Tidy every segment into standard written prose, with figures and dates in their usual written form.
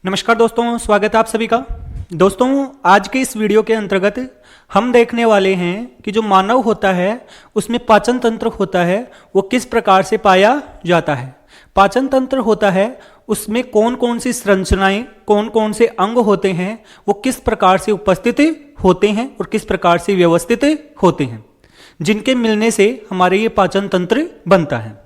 नमस्कार दोस्तों, स्वागत है आप सभी का। दोस्तों, आज के इस वीडियो के अंतर्गत हम देखने वाले हैं कि जो मानव होता है उसमें पाचन तंत्र होता है वो किस प्रकार से पाया जाता है। पाचन तंत्र होता है उसमें कौन कौन सी संरचनाएं, कौन कौन से अंग होते हैं, वो किस प्रकार से उपस्थित होते हैं और किस प्रकार से व्यवस्थित होते हैं, जिनके मिलने से हमारे ये पाचन तंत्र बनता है।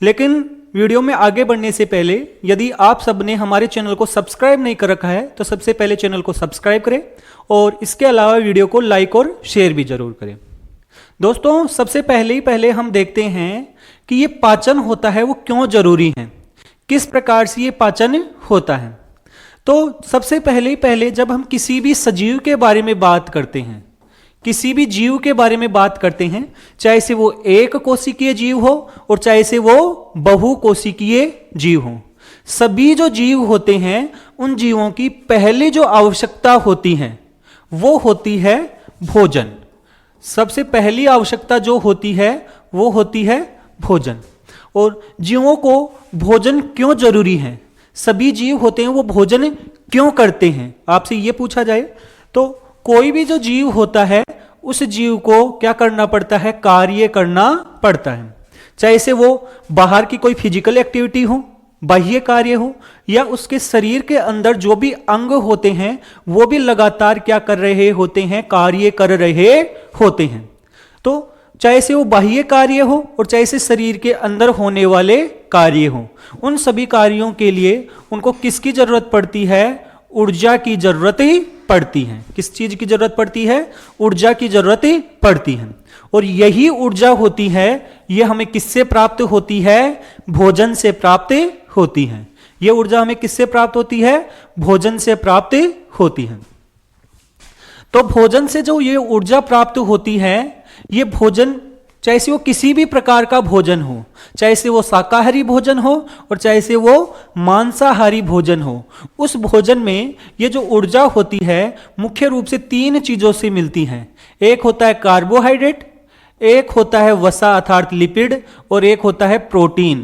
लेकिन वीडियो में आगे बढ़ने से पहले यदि आप सबने हमारे चैनल को सब्सक्राइब नहीं कर रखा है तो सबसे पहले चैनल को सब्सक्राइब करें और इसके अलावा वीडियो को लाइक और शेयर भी जरूर करें। दोस्तों, सबसे पहले हम देखते हैं कि ये पाचन होता है वो क्यों जरूरी है, किस प्रकार से ये पाचन होता है। तो सबसे पहले जब हम किसी भी सजीव के बारे में बात करते हैं, किसी भी जीव के बारे में बात करते हैं, चाहे से वो एक कोशिकीय जीव हो और चाहे से वो बहुकोशिकीय जीव हो, सभी जो जीव होते हैं उन जीवों की पहली जो आवश्यकता होती है वो होती है भोजन। सबसे पहली आवश्यकता जो होती है वो होती है भोजन। और जीवों को भोजन क्यों जरूरी है, सभी जीव होते हैं वो भोजन क्यों करते हैं, आपसे ये पूछा जाए तो कोई भी जो जीव होता है उस जीव को क्या करना पड़ता है, कार्य करना पड़ता है। चाहे से वो बाहर की कोई फिजिकल एक्टिविटी हो, बाह्य कार्य हो, या उसके शरीर के अंदर जो भी अंग होते हैं वो भी लगातार क्या कर रहे होते हैं, कार्य कर रहे होते हैं। तो चाहे से वो बाह्य कार्य हो और चाहे से शरीर के अंदर होने वाले कार्य हो, उन सभी कार्यों के लिए उनको किसकी जरूरत पड़ती है, ऊर्जा की जरूरत ही पड़ती है। किस चीज की जरूरत पड़ती है, ऊर्जा की जरूरत ही पड़ती है। और यही ऊर्जा होती है ये हमें किससे प्राप्त होती है, भोजन से प्राप्त होती है। ये ऊर्जा हमें किससे प्राप्त होती है, भोजन से प्राप्त होती है। तो भोजन से जो ये ऊर्जा प्राप्त होती है, ये भोजन चाहे से वो किसी भी प्रकार का भोजन हो, चाहे से वो शाकाहारी भोजन हो और चाहे से वो मांसाहारी भोजन हो, उस भोजन में ये जो ऊर्जा होती है मुख्य रूप से तीन चीजों से मिलती है। एक होता है कार्बोहाइड्रेट, एक होता है वसा अर्थात लिपिड, और एक होता है प्रोटीन।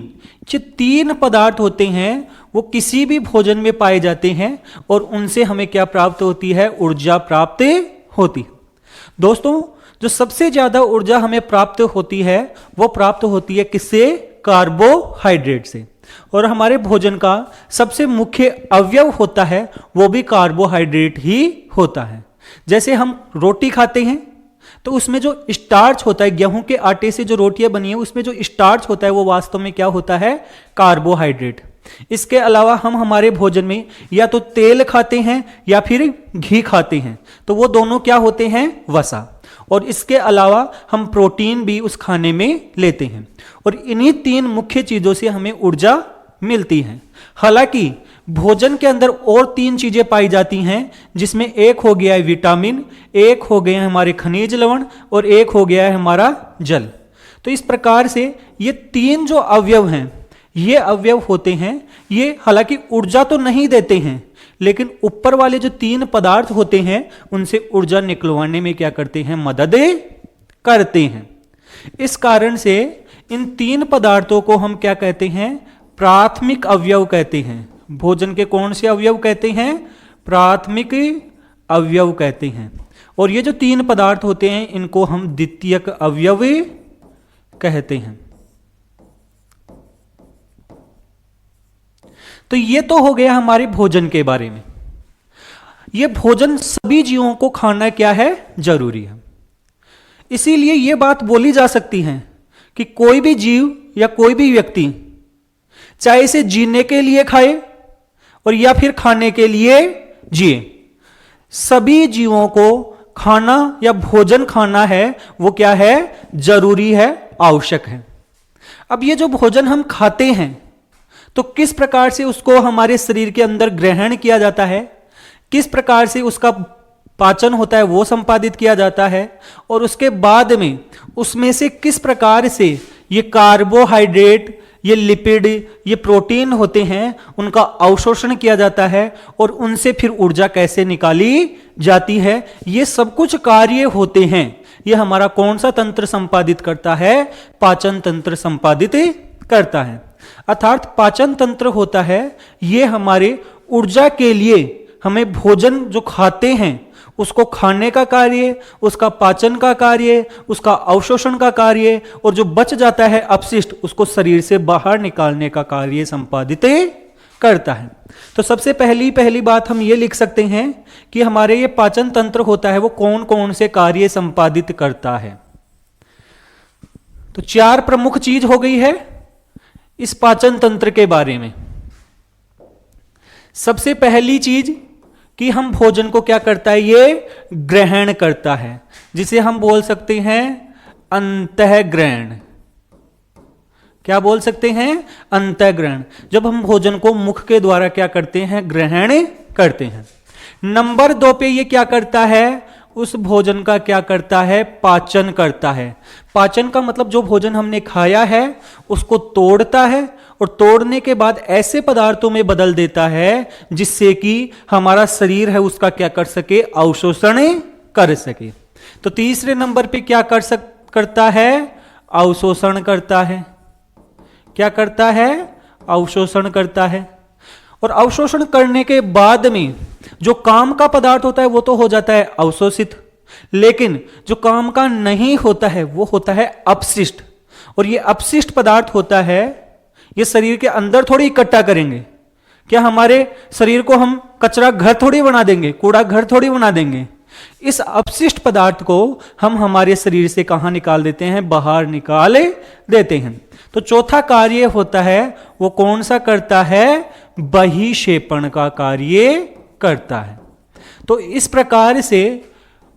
ये तीन पदार्थ होते हैं वो किसी भी भोजन में पाए जाते हैं और उनसे हमें क्या प्राप्त होती है, ऊर्जा प्राप्त होती है। दोस्तों, जो सबसे ज्यादा ऊर्जा हमें प्राप्त होती है वो प्राप्त होती है किससे, कार्बोहाइड्रेट से। और हमारे भोजन का सबसे मुख्य अवयव होता है वो भी कार्बोहाइड्रेट ही होता है। जैसे हम रोटी खाते हैं तो उसमें जो स्टार्च होता है, गेहूं के आटे से जो रोटियां बनी है उसमें जो स्टार्च होता है वो वास्तव में क्या होता है, कार्बोहाइड्रेट। इसके अलावा हम हमारे भोजन में या तो तेल खाते हैं या फिर घी खाते हैं, तो वो दोनों क्या होते हैं, वसा। और इसके अलावा हम प्रोटीन भी उस खाने में लेते हैं। और इन्हीं तीन मुख्य चीजों से हमें ऊर्जा मिलती है। हालांकि भोजन के अंदर और तीन चीजें पाई जाती हैं, जिसमें एक हो गया है विटामिन, एक हो गए हैं हमारे खनिज लवण और एक हो गया है हमारा जल। तो इस प्रकार से ये तीन जो अवयव हैं, ये अवयव होते हैं, ये हालांकि ऊर्जा तो नहीं देते हैं, लेकिन ऊपर वाले जो तीन पदार्थ होते हैं उनसे ऊर्जा निकलवाने में क्या करते हैं, मदद करते हैं। इस कारण से इन तीन पदार्थों को हम क्या कहते हैं, प्राथमिक अवयव कहते हैं। भोजन के कौन से अवयव कहते हैं, प्राथमिक अवयव कहते हैं। और ये जो तीन पदार्थ होते हैं इनको हम द्वितीयक अवयव कहते हैं। तो ये तो हो गया हमारे भोजन के बारे में। ये भोजन सभी जीवों को खाना क्या है, जरूरी है। इसीलिए ये बात बोली जा सकती है कि कोई भी जीव या कोई भी व्यक्ति चाहे इसे जीने के लिए खाए और या फिर खाने के लिए जिए, सभी जीवों को खाना या भोजन खाना है वो क्या है, जरूरी है, आवश्यक है। अब ये जो भोजन हम खाते हैं तो किस प्रकार से उसको हमारे शरीर के अंदर ग्रहण किया जाता है, किस प्रकार से उसका पाचन होता है वो संपादित किया जाता है, और उसके बाद में उसमें से किस प्रकार से ये कार्बोहाइड्रेट, ये लिपिड, ये प्रोटीन होते हैं उनका अवशोषण किया जाता है और उनसे फिर ऊर्जा कैसे निकाली जाती है, ये सब कुछ कार्य होते हैं। ये हमारा कौन सा तंत्र संपादित करता है, पाचन तंत्र संपादित करता है। अर्थात पाचन तंत्र होता है ये हमारे ऊर्जा के लिए हमें भोजन जो खाते हैं उसको खाने का कार्य, उसका पाचन का कार्य, उसका अवशोषण का कार्य, और जो बच जाता है अपशिष्ट उसको शरीर से बाहर निकालने का कार्य संपादित करता है। तो सबसे पहली बात हम ये लिख सकते हैं कि हमारे ये पाचन तंत्र होता है वो कौन कौन से कार्य संपादित करता है। तो 4 प्रमुख चीज हो गई है इस पाचन तंत्र के बारे में। सबसे पहली चीज कि हम भोजन को क्या करता है, ये ग्रहण करता है, जिसे हम बोल सकते हैं अंतःग्रहण। क्या बोल सकते हैं, अंतःग्रहण। जब हम भोजन को मुख के द्वारा क्या करते हैं, ग्रहण करते हैं। नंबर 2 पे ये क्या करता है, उस भोजन का क्या करता है, पाचन करता है। पाचन का मतलब जो भोजन हमने खाया है उसको तोड़ता है और तोड़ने के बाद ऐसे पदार्थों में बदल देता है जिससे कि हमारा शरीर है उसका क्या कर सके, अवशोषण कर सके। तो तीसरे नंबर पे क्या करता है, अवशोषण करता है। क्या करता है, अवशोषण करता है। और अवशोषण करने के बाद में जो काम का पदार्थ होता है वो तो हो जाता है अवशोषित, लेकिन जो काम का नहीं होता है वो होता है अपशिष्ट। और ये अपशिष्ट पदार्थ होता है ये शरीर के अंदर थोड़ी इकट्ठा करेंगे। क्या हमारे शरीर को हम कचरा घर थोड़ी बना देंगे, कूड़ा घर थोड़ी बना देंगे। इस अपशिष्ट पदार्थ को हम हमारे शरीर से कहां निकाल देते हैं, बाहर निकाल देते हैं। तो चौथा कार्य होता है वो कौन सा करता है, बहिक्षेपण का कार्य करता है। तो इस प्रकार से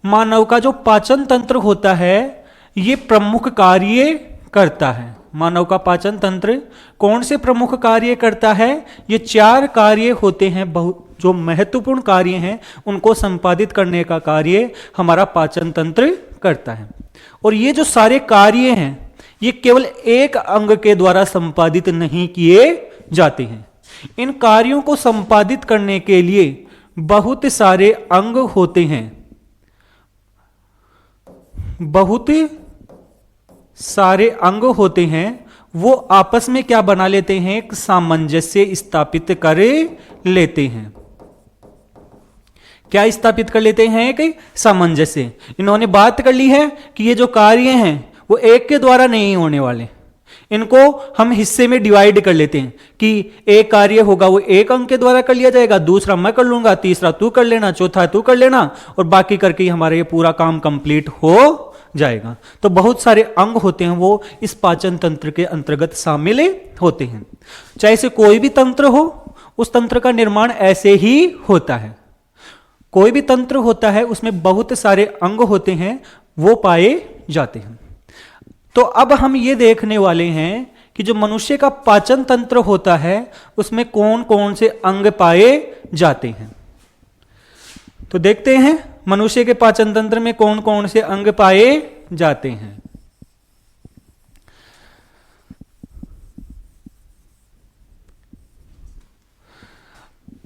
मानव का जो पाचन तंत्र होता है ये प्रमुख कार्य करता है। मानव का पाचन तंत्र कौन से प्रमुख कार्य करता है, ये 4 कार्य होते हैं, बहुत जो महत्वपूर्ण कार्य हैं उनको संपादित करने का कार्य हमारा पाचन तंत्र करता है। और ये जो सारे कार्य हैं ये केवल एक अंग के द्वारा संपादित नहीं किए जाते हैं। इन कार्यों को संपादित करने के लिए बहुत सारे अंग होते हैं, बहुत सारे अंग होते हैं। वो आपस में क्या बना लेते हैं, एक सामंजस्य स्थापित कर लेते हैं। क्या स्थापित कर लेते हैं, एक सामंजस्य। इन्होंने बात कर ली है कि ये जो कार्य हैं वो एक के द्वारा नहीं होने वाले, इनको हम हिस्से में डिवाइड कर लेते हैं कि एक कार्य होगा वो एक अंग के द्वारा कर लिया जाएगा, दूसरा मैं कर लूंगा, तीसरा तू कर लेना, चौथा तू कर लेना, और बाकी करके हमारा ये पूरा काम कंप्लीट हो जाएगा। तो बहुत सारे अंग होते हैं वो इस पाचन तंत्र के अंतर्गत शामिल होते हैं। चाहे से कोई भी तंत्र हो उस तंत्र का निर्माण ऐसे ही होता है। कोई भी तंत्र होता है उसमें बहुत सारे अंग होते हैं वो पाए जाते हैं। तो अब हम ये देखने वाले हैं कि जो मनुष्य का पाचन तंत्र होता है उसमें कौन कौन से अंग पाए जाते हैं। तो देखते हैं मनुष्य के पाचन तंत्र में कौन कौन से अंग पाए जाते हैं।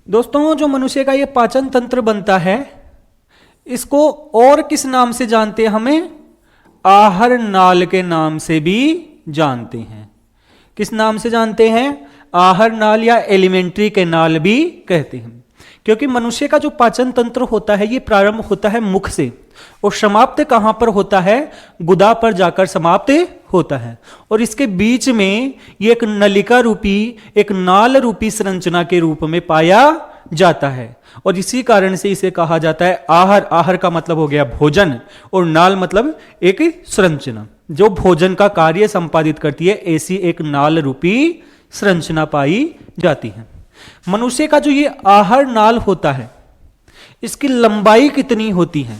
दोस्तों, जो मनुष्य का ये पाचन तंत्र बनता है इसको और किस नाम से जानते हैं, हमें आहार नाल के नाम से भी जानते हैं। किस नाम से जानते हैं, आहार नाल या एलिमेंट्री कैनाल भी कहते हैं। क्योंकि मनुष्य का जो पाचन तंत्र होता है ये प्रारंभ होता है मुख से और समाप्त कहां पर होता है, गुदा पर जाकर समाप्त होता है। और इसके बीच में ये एक नलिका रूपी, एक नाल रूपी संरचना के रूप में पाया जाता है। और इसी कारण से इसे कहा जाता है आहार। आहार का मतलब हो गया भोजन और नाल मतलब एक संरचना जो भोजन का कार्य संपादित करती है। ऐसी एक नाल रूपी संरचना पाई जाती है। मनुष्य का जो ये आहार नाल होता है इसकी लंबाई कितनी होती है,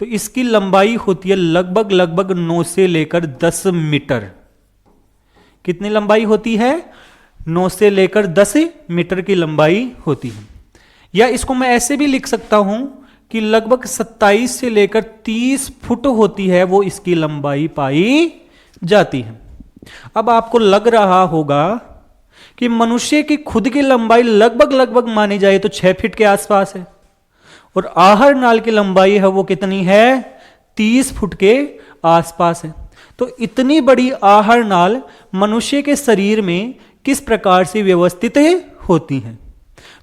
तो इसकी लंबाई होती है लगभग 9 से लेकर 10 मीटर। कितनी लंबाई होती है, 9 से लेकर 10 मीटर की लंबाई होती है। या इसको मैं ऐसे भी लिख सकता हूं कि लगभग 27 से लेकर 30 फुट होती है वो इसकी लंबाई पाई जाती है। अब आपको लग रहा होगा कि मनुष्य की खुद की लंबाई लगभग मानी जाए तो 6 फीट के आसपास है और आहार नाल की लंबाई है वो कितनी है, 30 फुट के आसपास है। तो इतनी बड़ी आहार नाल मनुष्य के शरीर में किस प्रकार से व्यवस्थित होती है।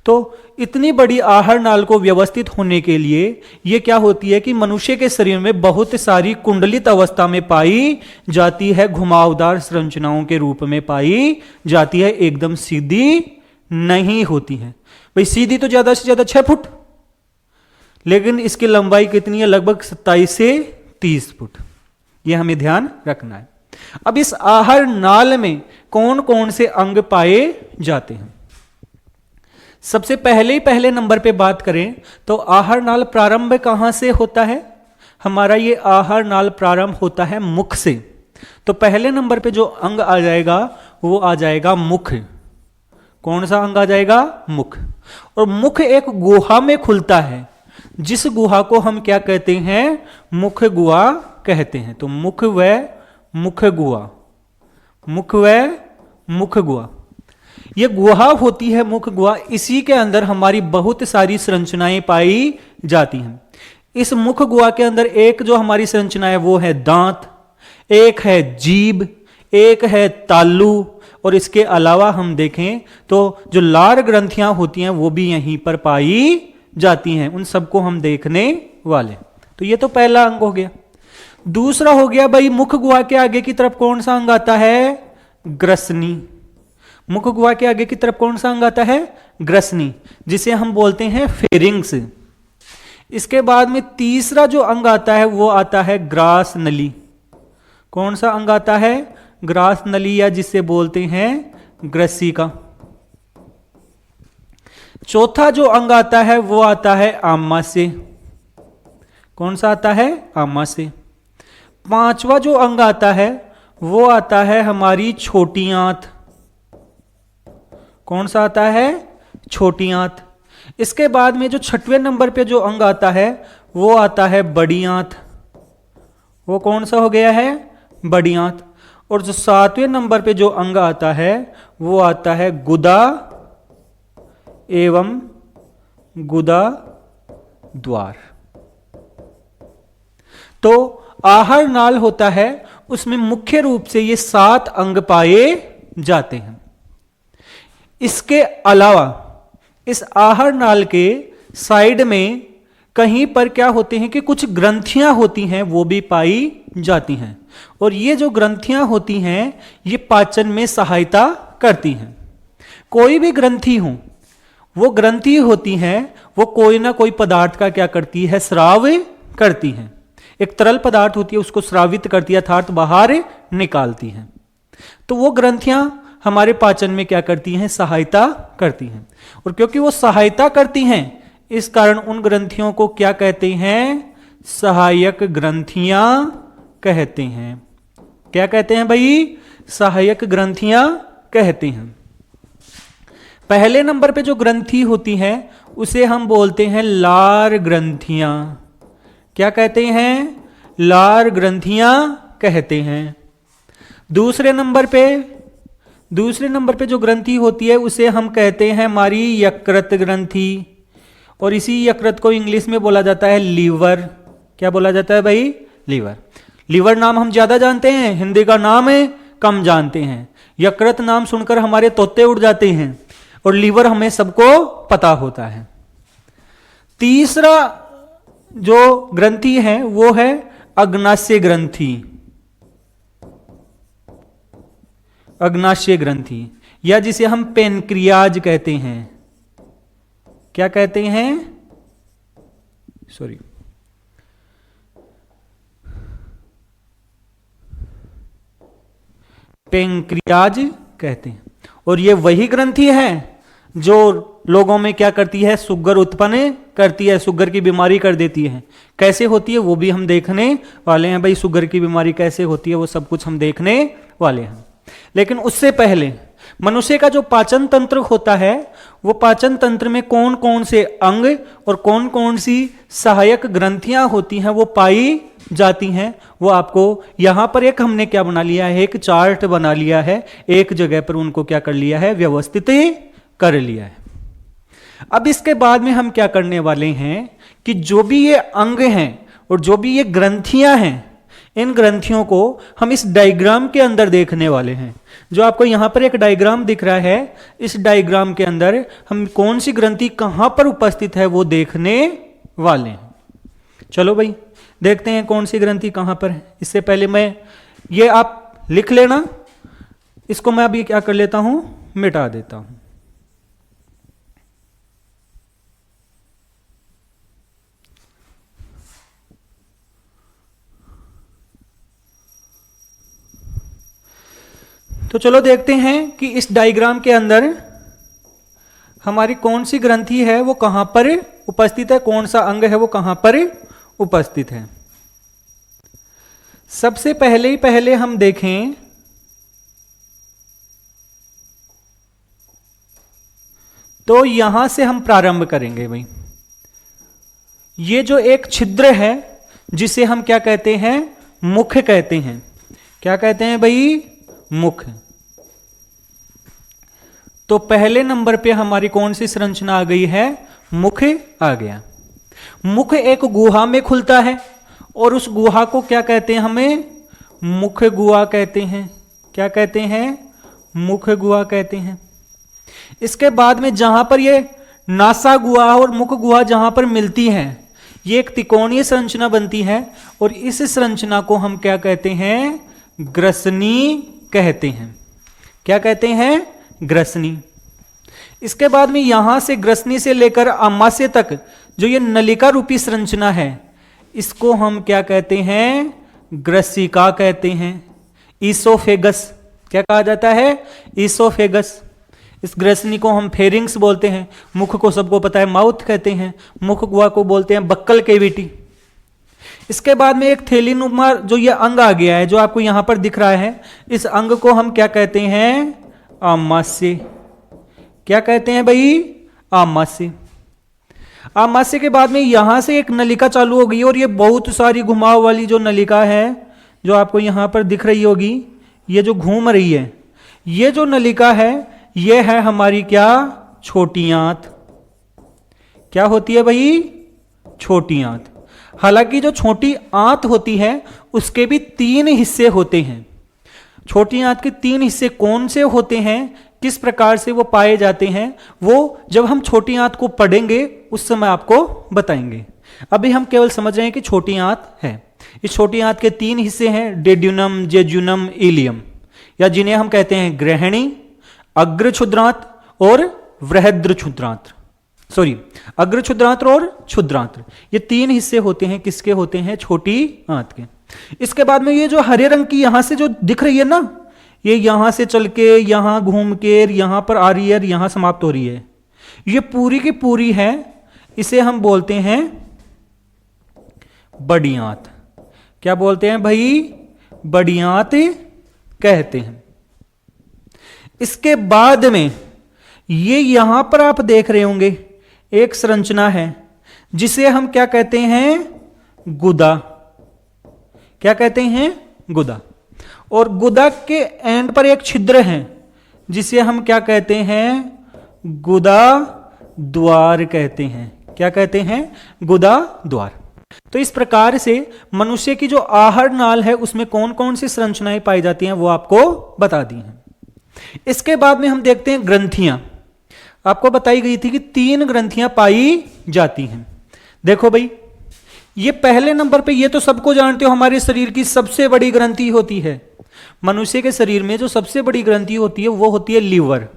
तो इतनी बड़ी आहार नाल को व्यवस्थित होने के लिए ये क्या होती है कि मनुष्य के शरीर में बहुत सारी कुंडलित अवस्था में पाई जाती है, घुमावदार संरचनाओं के रूप में पाई जाती है, एकदम सीधी नहीं होती है। भाई सीधी तो ज्यादा से ज्यादा 6 फुट, लेकिन इसकी लंबाई कितनी है? लगभग 27 से 30 फुट। यह हमें ध्यान रखना है। अब इस आहार नाल में कौन कौन से अंग पाए जाते हैं? सबसे पहले नंबर पे बात करें तो आहार नाल प्रारंभ कहां से होता है? हमारा ये आहार नाल प्रारंभ होता है मुख से। तो पहले नंबर पे जो अंग आ जाएगा वो आ जाएगा मुख। कौन सा अंग आ जाएगा? मुख। और मुख एक गुहा में खुलता है, जिस गुहा को हम क्या कहते हैं? मुख गुहा कहते हैं। तो मुख व मुख गुहा, मुख व मुख गुहा, यह गुहा होती है मुख गुहा। इसी के अंदर हमारी बहुत सारी संरचनाएं पाई जाती हैं। इस मुख गुहा के अंदर एक जो हमारी संरचना है वो है दांत, एक है जीभ, एक है तालू, और इसके अलावा हम देखें तो जो लार ग्रंथियां होती हैं वो भी यहीं पर पाई जाती हैं। उन सबको हम देखने वाले। तो ये तो पहला अंग हो गया। दूसरा हो गया भाई, मुख गुहा के आगे की तरफ कौन सा अंग आता है? ग्रसनी। मुख गुहा के आगे की तरफ कौन सा अंग आता है? ग्रसनी, जिसे हम बोलते हैं फेरिंग्स। इसके बाद में तीसरा जो अंग आता है वो आता है ग्रास नली। कौन सा अंग आता है? ग्रास नली, या जिसे बोलते हैं ग्रसिका। चौथा जो अंग आता है वो आता है आमाशय। कौन सा आता है? आमाशय। पांचवा जो अंग आता है वो आता है हमारी छोटी आंत। कौन सा आता है? छोटी आंत। इसके बाद में जो 6वें नंबर पे जो अंग आता है वो आता है बड़ी आंत। वो कौन सा हो गया है? बड़ी आंत। और जो 7वें नंबर पे जो अंग आता है वो आता है गुदा एवं गुदा द्वार। तो आहार नाल होता है, उसमें मुख्य रूप से ये 7 अंग पाए जाते हैं। इसके अलावा इस आहार नाल के साइड में कहीं पर क्या होते हैं कि कुछ ग्रंथियां होती हैं, वो भी पाई जाती हैं। और ये जो ग्रंथियां होती हैं ये पाचन में सहायता करती हैं। कोई भी ग्रंथि हो, वो ग्रंथि होती हैं, वो कोई ना कोई पदार्थ का क्या करती है? स्राव करती हैं। एक तरल पदार्थ होती है, उसको स्रावित करती है, अर्थात बाहर निकालती हैं। तो वो ग्रंथियां हमारे पाचन में क्या करती हैं? सहायता करती हैं। और क्योंकि वो सहायता करती हैं, इस कारण उन ग्रंथियों को क्या कहते हैं? सहायक ग्रंथियां कहते हैं। क्या कहते हैं भाई? सहायक ग्रंथियां कहते हैं। पहले नंबर पे जो ग्रंथि होती है उसे हम बोलते हैं लार ग्रंथियां। क्या कहते हैं? लार ग्रंथियां कहते हैं। दूसरे नंबर पे जो ग्रंथि होती है उसे हम कहते हैं हमारी यकृत ग्रंथि, और इसी यकृत को इंग्लिश में बोला जाता है लीवर। क्या बोला जाता है भाई? लीवर। लीवर नाम हम ज्यादा जानते हैं, हिंदी का नाम है कम जानते हैं। यकृत नाम सुनकर हमारे तोते उड़ जाते हैं, और लीवर हमें सबको पता होता है। तीसरा जो ग्रंथि है वो है अग्नाशय ग्रंथि। अग्नाशय ग्रंथि, या जिसे हम पेनक्रियाज कहते हैं। क्या कहते हैं? सॉरी, पेनक्रियाज कहते हैं। और ये वही ग्रंथि है जो लोगों में क्या करती है? शुगर उत्पन्न करती है, शुगर की बीमारी कर देती है। कैसे होती है वो भी हम देखने वाले हैं। भाई शुगर की बीमारी कैसे होती है वो सब कुछ हम देखने वाले हैं। लेकिन उससे पहले मनुष्य का जो पाचन तंत्र होता है, वो पाचन तंत्र में कौन कौन से अंग और कौन कौन सी सहायक ग्रंथियां होती हैं वो पाई जाती हैं, वो आपको यहां पर एक हमने क्या बना लिया है? एक चार्ट बना लिया है। एक जगह पर उनको क्या कर लिया है? व्यवस्थित कर लिया है। अब इसके बाद में हम क्या करने वाले हैं कि जो भी ये अंग हैं और जो भी ये ग्रंथियां हैं, इन ग्रंथियों को हम इस डायग्राम के अंदर देखने वाले हैं। जो आपको यहां पर एक डायग्राम दिख रहा है, इस डायग्राम के अंदर हम कौन सी ग्रंथि कहां पर उपस्थित है वो देखने वाले हैं। चलो भाई देखते हैं कौन सी ग्रंथि कहां पर है। इससे पहले मैं ये आप लिख लेना, इसको मैं अभी क्या कर लेता हूं, मिटा देता हूं। तो चलो देखते हैं कि इस डायग्राम के अंदर हमारी कौन सी ग्रंथि है वो कहां पर उपस्थित है, कौन सा अंग है वो कहां पर उपस्थित है। सबसे पहले हम देखें तो यहां से हम प्रारंभ करेंगे भाई। ये जो एक छिद्र है जिसे हम क्या कहते हैं, मुख कहते हैं। क्या कहते हैं भाई, मुख। तो पहले नंबर पे हमारी कौन सी संरचना आ गई है, मुख आ गया। मुख एक गुहा में खुलता है और उस गुहा को क्या कहते हैं, हमें मुख गुहा कहते हैं। क्या कहते हैं, मुख गुहा कहते हैं। इसके बाद में जहां पर ये नासा गुहा और मुख गुहा जहां पर मिलती है, ये एक त्रिकोणीय संरचना बनती है और इस संरचना को हम क्या कहते हैं, ग्रसनी कहते हैं। क्या कहते हैं, ग्रसनी। इसके बाद में यहां से ग्रसनी से लेकर आमाशय तक जो ये नलिका रूपी संरचना है, इसको हम क्या कहते हैं, ग्रसिका कहते हैं। ईसोफेगस, क्या कहा जाता है, ईसोफेगस। इस ग्रसनी को हम फेरिंग्स बोलते हैं। मुख को सबको पता है माउथ कहते हैं। मुख गुहा को बोलते हैं बक्कल केविटी। इसके बाद में एक थैलीनुमा जो ये अंग आ गया है, जो आपको यहां पर दिख रहा है, इस अंग को हम क्या कहते हैं, आमाशय। क्या कहते हैं भाई, आमाशय। आमाशय के बाद में यहां से एक नलिका चालू हो गई और ये बहुत सारी घुमाव वाली जो नलिका है, जो आपको यहां पर दिख रही होगी, ये जो घूम रही है, ये जो नलिका है, ये है हमारी क्या, छोटी आंत। क्या होती है भाई, छोटी आंत। हालांकि जो छोटी आंत होती है उसके भी 3 हिस्से होते हैं। छोटी आंत के 3 हिस्से कौन से होते हैं, किस प्रकार से वो पाए जाते हैं, वो जब हम छोटी आंत को पढ़ेंगे उस समय आपको बताएंगे। अभी हम केवल समझ रहे हैं कि छोटी आंत है। इस छोटी आंत के 3 हिस्से हैं, डेड्यूनम, जेजुनम, इलियम, या जिन्हें हम कहते हैं ग्रहणी, अग्र क्षुद्रांत और वृहद्र क्षुद्रांत। सॉरी, अग्र क्षुद्रांत्र और क्षुद्रांत्र, ये 3 हिस्से होते हैं। किसके होते हैं, छोटी आंत के। इसके बाद में ये जो हरे रंग की यहां से जो दिख रही है ना, ये यहां से चल के यहां घूम के यहां पर आ रही है, यहां समाप्त हो रही है, ये पूरी की पूरी है, इसे हम बोलते हैं बड़ी आंत। क्या बोलते हैं भाई, बड़ी आंत कहते हैं। इसके बाद में ये यहां पर आप देख रहे होंगे एक संरचना है जिसे हम क्या कहते हैं, गुदा। क्या कहते हैं, गुदा। और गुदा के एंड पर एक छिद्र है जिसे हम क्या कहते हैं, गुदा द्वार कहते हैं। क्या कहते हैं, गुदा द्वार। तो इस प्रकार से मनुष्य की जो आहार नाल है उसमें कौन कौन सी संरचनाएं पाई जाती हैं वो आपको बता दी हैं। इसके बाद में हम देखते हैं ग्रंथियां। आपको बताई गई थी कि 3 ग्रंथियां पाई जाती हैं। देखो भाई, ये पहले नंबर पे, ये तो सबको जानते हो, हमारे शरीर की सबसे बड़ी ग्रंथि होती है। मनुष्य के शरीर में जो सबसे बड़ी ग्रंथि होती है वो होती है लीवर।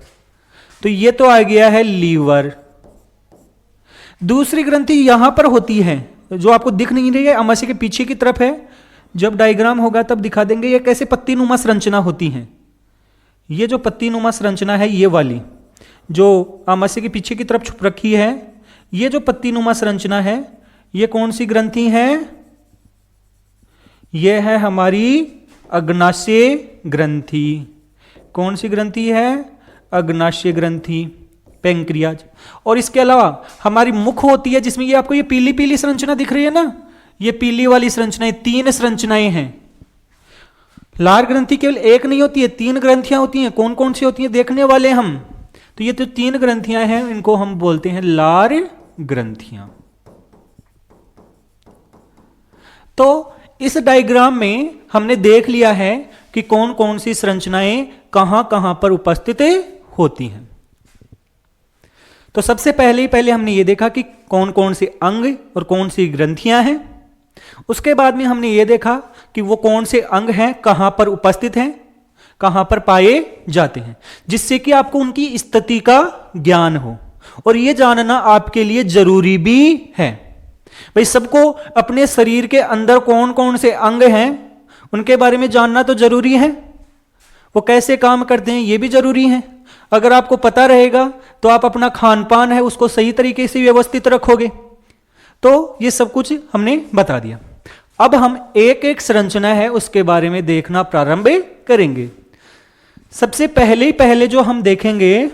तो ये तो आ गया है लीवर। दूसरी ग्रंथि यहां पर होती है, जो आपको दिख नहीं रही है, आमाशय के पीछे की तरफ है। जब डायग्राम होगा तब दिखा देंगे ये कैसे पत्ती नुमा संरचना होती है। ये जो पत्ती नुमा संरचना है, ये वाली जो आमाशय के पीछे की तरफ छुप रखी है, ये जो पत्ती नुमा संरचना है, ये कौन सी ग्रंथि है, ये है हमारी अग्नाशय ग्रंथि। कौन सी ग्रंथि है, अग्नाशय ग्रंथि, पेंक्रियाज। और इसके अलावा हमारी मुख होती है, जिसमें ये आपको ये पीली पीली संरचना दिख रही है ना, ये पीली वाली संरचनाएं, 3 संरचनाएं हैं। लार ग्रंथि केवल एक नहीं होती है, 3 ग्रंथियां होती हैं। कौन कौन सी होती हैं देखने वाले हम। तो ये तो 3 ग्रंथियां हैं, इनको हम बोलते हैं लार ग्रंथियां। तो इस डायग्राम में हमने देख लिया है कि कौन कौन सी संरचनाएं कहां कहां पर उपस्थित होती हैं। तो सबसे पहले हमने ये देखा कि कौन कौन से अंग और कौन सी ग्रंथियां हैं। उसके बाद में हमने ये देखा कि वो कौन से अंग हैं, कहां पर उपस्थित हैं, कहां पर पाए जाते हैं, जिससे कि आपको उनकी स्थिति का ज्ञान हो। और ये जानना आपके लिए जरूरी भी है। भाई सबको अपने शरीर के अंदर कौन कौन से अंग हैं उनके बारे में जानना तो जरूरी है, वो कैसे काम करते हैं ये भी जरूरी है। अगर आपको पता रहेगा तो आप अपना खान पान है उसको सही तरीके से व्यवस्थित रखोगे। तो ये सब कुछ हमने बता दिया। अब हम एक एक संरचना है उसके बारे में देखना प्रारंभ करेंगे। सबसे पहले जो हम देखेंगे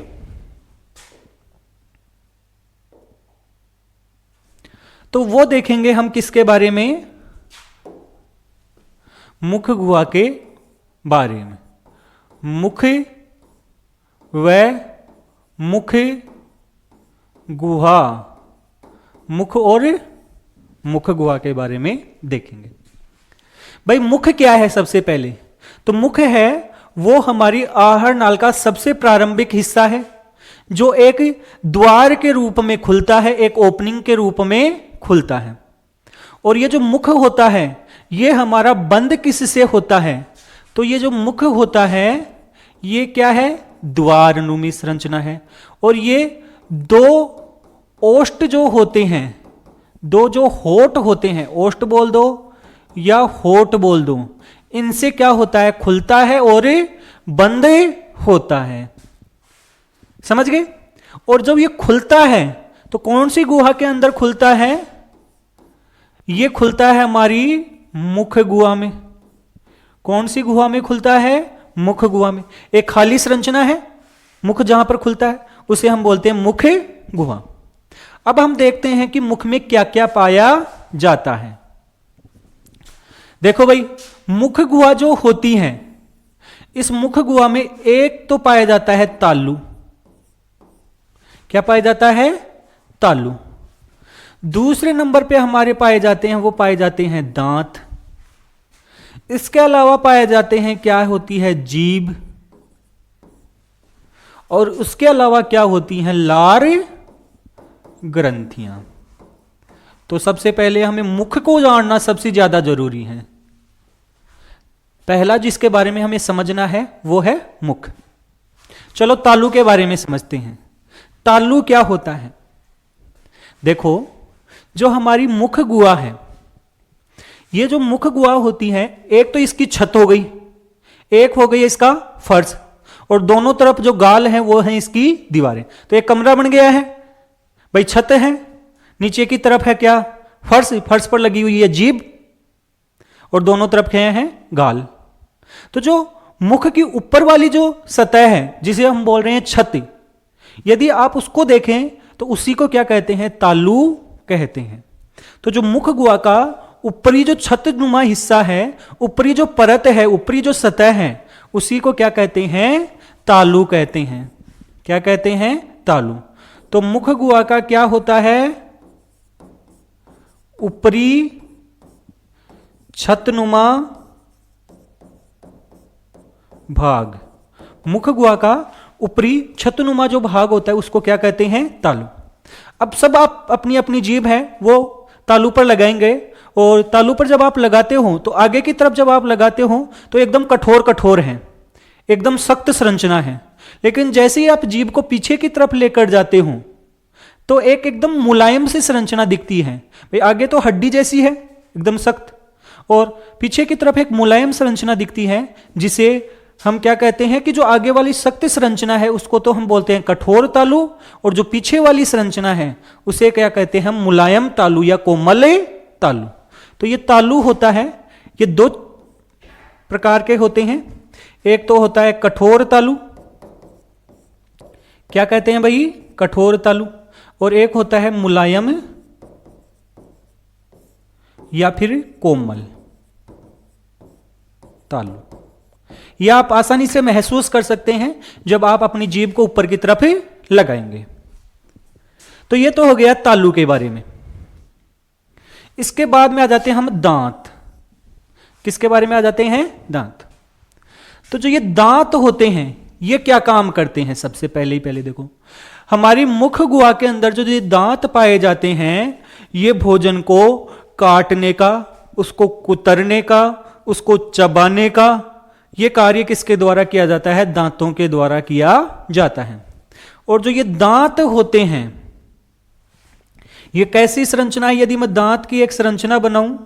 तो वो देखेंगे हम किसके बारे में, मुख गुहा के बारे में। मुख व मुख गुहा, मुख और मुख गुहा के बारे में देखेंगे। भाई मुख क्या है? सबसे पहले तो मुख है वो हमारी आहार नाल का सबसे प्रारंभिक हिस्सा है जो एक द्वार के रूप में खुलता है, एक ओपनिंग के रूप में खुलता है। और ये जो मुख होता है ये हमारा बंद किससे होता है? तो ये जो मुख होता है ये क्या है? द्वारनुमी संरचना है। और ये दो ओष्ठ जो होते हैं, दो जो होठ होते हैं, ओष्ठ बोल दो या होठ बोल दो, इनसे क्या होता है? खुलता है और बंद होता है। समझ गए? और जब ये खुलता है तो कौन सी गुहा के अंदर खुलता है? ये खुलता है हमारी मुख गुहा में। कौन सी गुहा में खुलता है? मुख गुहा में। एक खाली संरचना है मुख जहां पर खुलता है उसे हम बोलते हैं मुख गुहा। अब हम देखते हैं कि मुख में क्या क्या पाया जाता है। देखो भाई, मुख गुहा जो होती है, इस मुख गुहा में एक तो पाया जाता है तालु। क्या पाया जाता है? तालु। दूसरे नंबर पे हमारे पाए जाते हैं, वो पाए जाते हैं दांत। इसके अलावा पाए जाते हैं क्या होती है? जीभ। और उसके अलावा क्या होती हैं? लार ग्रंथियां। तो सबसे पहले हमें मुख को जानना सबसे ज्यादा जरूरी है। पहला जिसके बारे में हमें समझना है वो है मुख। चलो तालु के बारे में समझते हैं। तालु क्या होता है? देखो, जो हमारी मुख गुहा है, ये जो मुख गुहा होती है, एक तो इसकी छत हो गई, एक हो गई इसका फर्श, और दोनों तरफ जो गाल हैं वो हैं इसकी दीवारें। तो एक कमरा बन गया है। भाई छत है, नीचे की तरफ है क्या? फर्श। फर्श पर लगी हुई है जीभ और दोनों तरफ क्या हैं? गाल। तो जो मुख की ऊपर वाली जो सतह है जिसे हम बोल रहे हैं छत, यदि आप उसको देखें तो उसी को क्या कहते हैं? तालु कहते हैं। तो जो मुख गुहा का ऊपरी जो छत नुमा हिस्सा है, ऊपरी जो परत है, ऊपरी जो सतह है, उसी को क्या कहते हैं? तालु कहते हैं। क्या कहते हैं? तालु। तो मुख गुहा का क्या होता है? ऊपरी छतनुमा भाग। मुख गुहा का ऊपरी छतनुमा जो भाग होता है उसको क्या कहते हैं? तालु। अब सब आप अपनी अपनी जीभ है वो तालु पर लगाएंगे, और तालु पर जब आप लगाते हो तो आगे की तरफ जब आप लगाते हो तो एकदम कठोर कठोर है, एकदम सख्त संरचना है। लेकिन जैसे ही आप जीभ को पीछे की तरफ लेकर जाते हो तो एक एकदम मुलायम सी संरचना दिखती है। भाई आगे तो हड्डी जैसी है एकदम सख्त, और पीछे की तरफ एक मुलायम संरचना दिखती है जिसे हम क्या कहते हैं कि जो आगे वाली सख्त संरचना है उसको तो हम बोलते हैं कठोर तालु, और जो पीछे वाली संरचना है उसे क्या कहते हैं? हम मुलायम तालु या कोमल तालु। तो ये तालु होता है, ये दो प्रकार के होते हैं। एक तो होता है कठोर तालु, क्या कहते हैं भाई? कठोर तालु। और एक होता है मुलायम या फिर कोमल तालु। यह आप आसानी से महसूस कर सकते हैं जब आप अपनी जीभ को ऊपर की तरफ लगाएंगे। तो यह तो हो गया तालु के बारे में। इसके बाद में आ जाते हैं हम दांत। किसके बारे में आ जाते हैं? दांत। तो जो ये दांत होते हैं ये क्या काम करते हैं? सबसे पहले देखो, हमारी मुख गुहा के अंदर जो ये दांत पाए जाते हैं, ये भोजन को काटने का, उसको कुतरने का, उसको चबाने का, ये कार्य किसके द्वारा किया जाता है? दांतों के द्वारा किया जाता है। और जो ये दांत होते हैं, ये कैसी संरचना है? यदि मैं दांत की एक संरचना बनाऊं,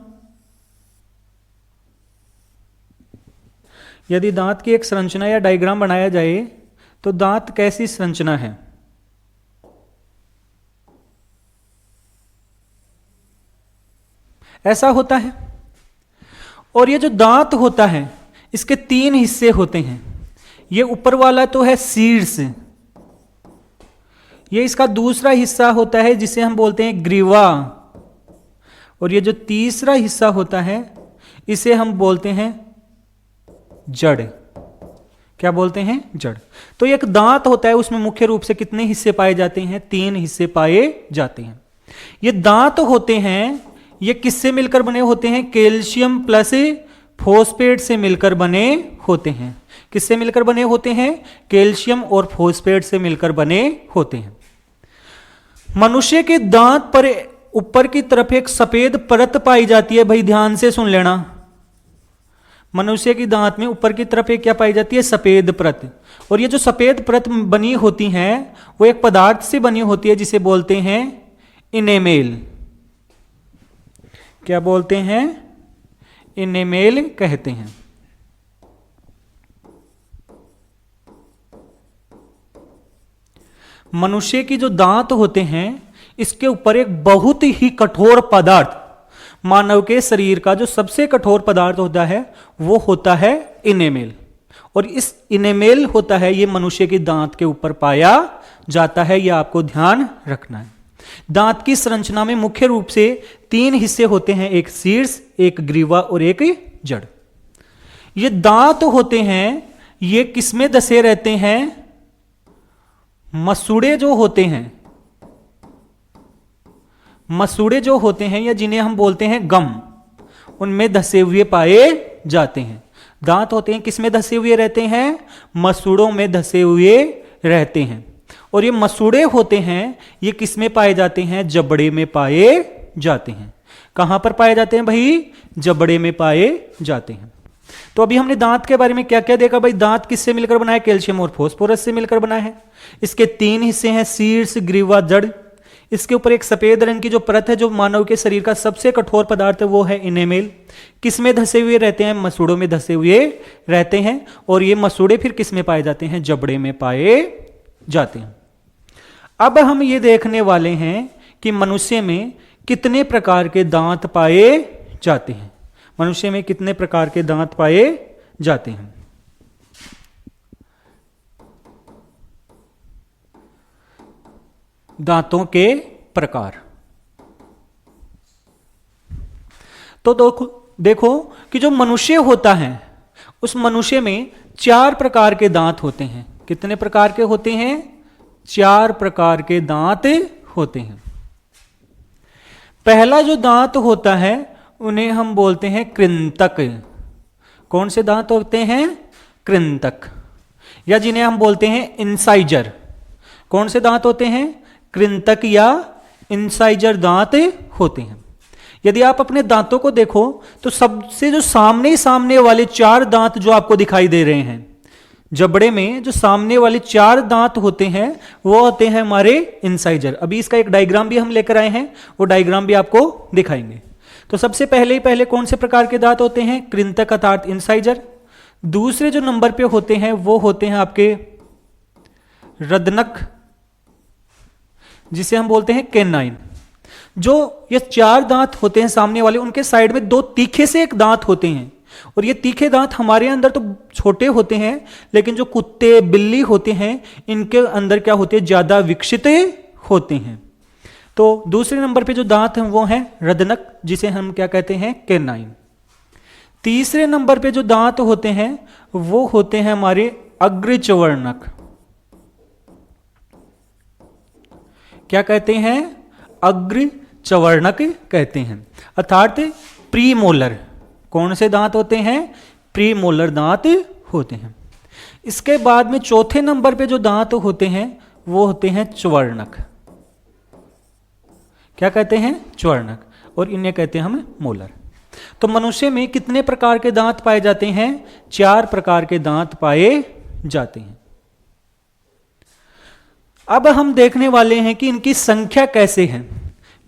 यदि दांत की एक संरचना या डायग्राम बनाया जाए तो दांत कैसी संरचना है? ऐसा होता है। और ये जो दांत होता है इसके 3 हिस्से होते हैं। ये ऊपर वाला तो है शीर्ष, ये इसका दूसरा हिस्सा होता है जिसे हम बोलते हैं ग्रीवा, और ये जो तीसरा हिस्सा होता है इसे हम बोलते हैं जड़। क्या बोलते हैं? जड़। तो एक दांत होता है, उसमें मुख्य रूप से कितने हिस्से पाए जाते हैं? 3 हिस्से पाए जाते हैं। ये दांत होते हैं, ये किससे मिलकर बने होते हैं? कैल्शियम प्लस फॉस्फेट से मिलकर बने होते हैं। किससे मिलकर बने होते हैं? कैल्शियम और फॉस्फेट से मिलकर बने होते हैं। मनुष्य के दांत पर ऊपर की तरफ एक सफेद परत पाई जाती है। भाई ध्यान से सुन लेना, मनुष्य की दांत में ऊपर की तरफ एक क्या पाई जाती है? सफेद परत। और ये जो सफेद परत बनी होती है वो एक पदार्थ से बनी होती है जिसे बोलते हैं इनेमेल। क्या बोलते हैं? इनेमेल कहते हैं। मनुष्य की जो दांत होते हैं इसके ऊपर एक बहुत ही कठोर पदार्थ, मानव के शरीर का जो सबसे कठोर पदार्थ होता है वो होता है इनेमेल। और इस इनेमेल होता है ये मनुष्य के दांत के ऊपर पाया जाता है। यह आपको ध्यान रखना है। दांत की संरचना में मुख्य रूप से 3 हिस्से होते हैं, एक शीर्ष, एक ग्रीवा और एक जड़। ये दांत होते हैं ये किसमें दसे रहते हैं? मसूड़े जो होते हैं, मसूड़े जो होते हैं या जिन्हें हम बोलते हैं गम, उनमें धसे हुए पाए जाते हैं। दांत होते हैं किसमें धसे हुए रहते हैं? मसूड़ों में धसे हुए रहते हैं। और ये मसूड़े होते हैं ये किसमें पाए जाते हैं? जबड़े में पाए जाते हैं। कहां पर पाए जाते हैं भाई? जबड़े में पाए जाते हैं। तो अभी हमने दांत के बारे में क्या क्या देखा भाई? दांत किससे मिलकर बना है? कैल्शियम और फास्फोरस से मिलकर बना है। इसके 3 हिस्से हैं, शीर्ष, ग्रीवा, जड़। इसके ऊपर एक सफेद रंग की जो परत है जो मानव के शरीर का सबसे कठोर पदार्थ है वो है इनेमेल। किसमें धसे हुए रहते हैं? मसूड़ों में धसे हुए रहते हैं। और ये मसूड़े फिर किसमें पाए जाते हैं? जबड़े में पाए जाते हैं। अब हम ये देखने वाले हैं कि मनुष्य में कितने प्रकार के दांत पाए जाते हैं। मनुष्य में कितने प्रकार के दांत पाए जाते हैं? दांतों के प्रकार। तो देखो कि जो मनुष्य होता है उस मनुष्य में 4 प्रकार के दांत होते हैं। कितने प्रकार के होते हैं? 4 प्रकार के दांत होते हैं। पहला जो दांत होता है उन्हें हम बोलते हैं कृंतक। कौन से दांत होते हैं? कृंतक, या जिन्हें हम बोलते हैं इंसाइजर। कौन से दांत होते हैं? कृंतक या इंसाइजर दांत होते हैं। यदि आप अपने दांतों को देखो तो सबसे जो सामने वाले 4 दांत जो आपको दिखाई दे रहे हैं, जबड़े में जो सामने वाले 4 दांत होते हैं वो होते हैं हमारे इंसाइजर। अभी इसका एक डायग्राम भी हम लेकर आए हैं, वो डायग्राम भी आपको दिखाएंगे। तो सबसे पहले कौन से प्रकार के दांत होते हैं? कृंतक अर्थात इंसाइजर। दूसरे जो नंबर पे होते हैं वो होते हैं आपके रदनक, जिसे हम बोलते हैं कैनाइन। जो ये 4 दांत होते हैं सामने वाले, उनके साइड में 2 तीखे से एक दांत होते हैं। और ये तीखे दांत हमारे अंदर तो छोटे होते हैं, लेकिन जो कुत्ते बिल्ली होते हैं इनके अंदर क्या होते हैं? ज्यादा विकसित होते हैं। तो दूसरे नंबर पे जो दांत हैं वो हैं रदनक, जिसे हम क्या कहते हैं? कैनाइन। तीसरे नंबर पे जो दांत होते हैं वो होते हैं हमारे अग्रचवर्णक। क्या कहते हैं? अग्रचवर्णक कहते हैं, अर्थात प्रीमोलर। कौन से दांत होते हैं? प्रीमोलर दांत होते हैं। इसके बाद में चौथे नंबर पे जो दांत होते हैं वो होते हैं च्वर्णक। क्या कहते हैं? च्वर्णक। और इन्हें कहते हैं हम मोलर। तो मनुष्य में कितने प्रकार के दांत पाए जाते हैं? 4 प्रकार के दांत पाए जाते हैं। अब हम देखने वाले हैं कि इनकी संख्या कैसे है।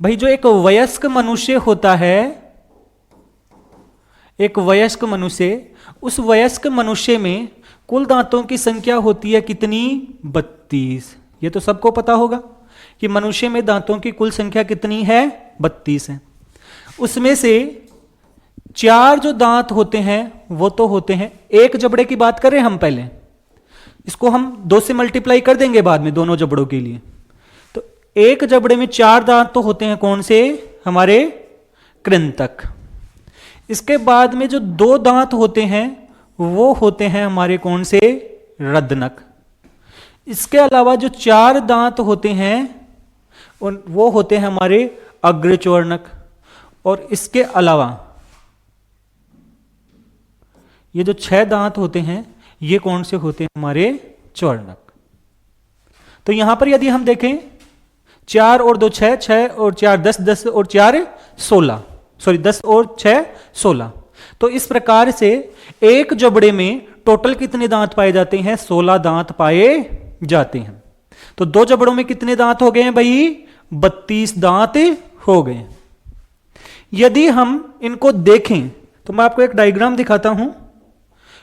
भाई जो एक वयस्क मनुष्य होता है, एक वयस्क मनुष्य, उस वयस्क मनुष्य में कुल दांतों की संख्या होती है कितनी? 32। ये तो सबको पता होगा कि मनुष्य में दांतों की कुल संख्या कितनी है? 32 है। उसमें से 4 जो दांत होते हैं वो तो होते हैं, एक जबड़े की बात करें हम पहले, इसको हम 2 से मल्टीप्लाई कर देंगे बाद में दोनों जबड़ों के लिए। तो एक जबड़े में 4 दांत तो होते हैं कौन से? हमारे कृंतक। इसके बाद में जो 2 दांत होते हैं वो होते हैं हमारे कौन से? रदनक। इसके अलावा जो 4 दांत होते हैं वो होते हैं हमारे अग्रच्वर्णक। और इसके अलावा ये जो 6 दांत होते हैं ये कौन से होते हैं? हमारे च्वर्णक। तो यहां पर यदि हम देखें 4 और 2 6, 6 और 4 10, 10 और 4 16, सॉरी 10 और 6 16। तो इस प्रकार से एक जबड़े में टोटल कितने दांत पाए जाते हैं? 16 दांत पाए जाते हैं। तो 2 जबड़ों में कितने दांत हो गए हैं भाई? 32 दांत हो गए। यदि हम इनको देखें तो मैं आपको एक डायग्राम दिखाता हूं,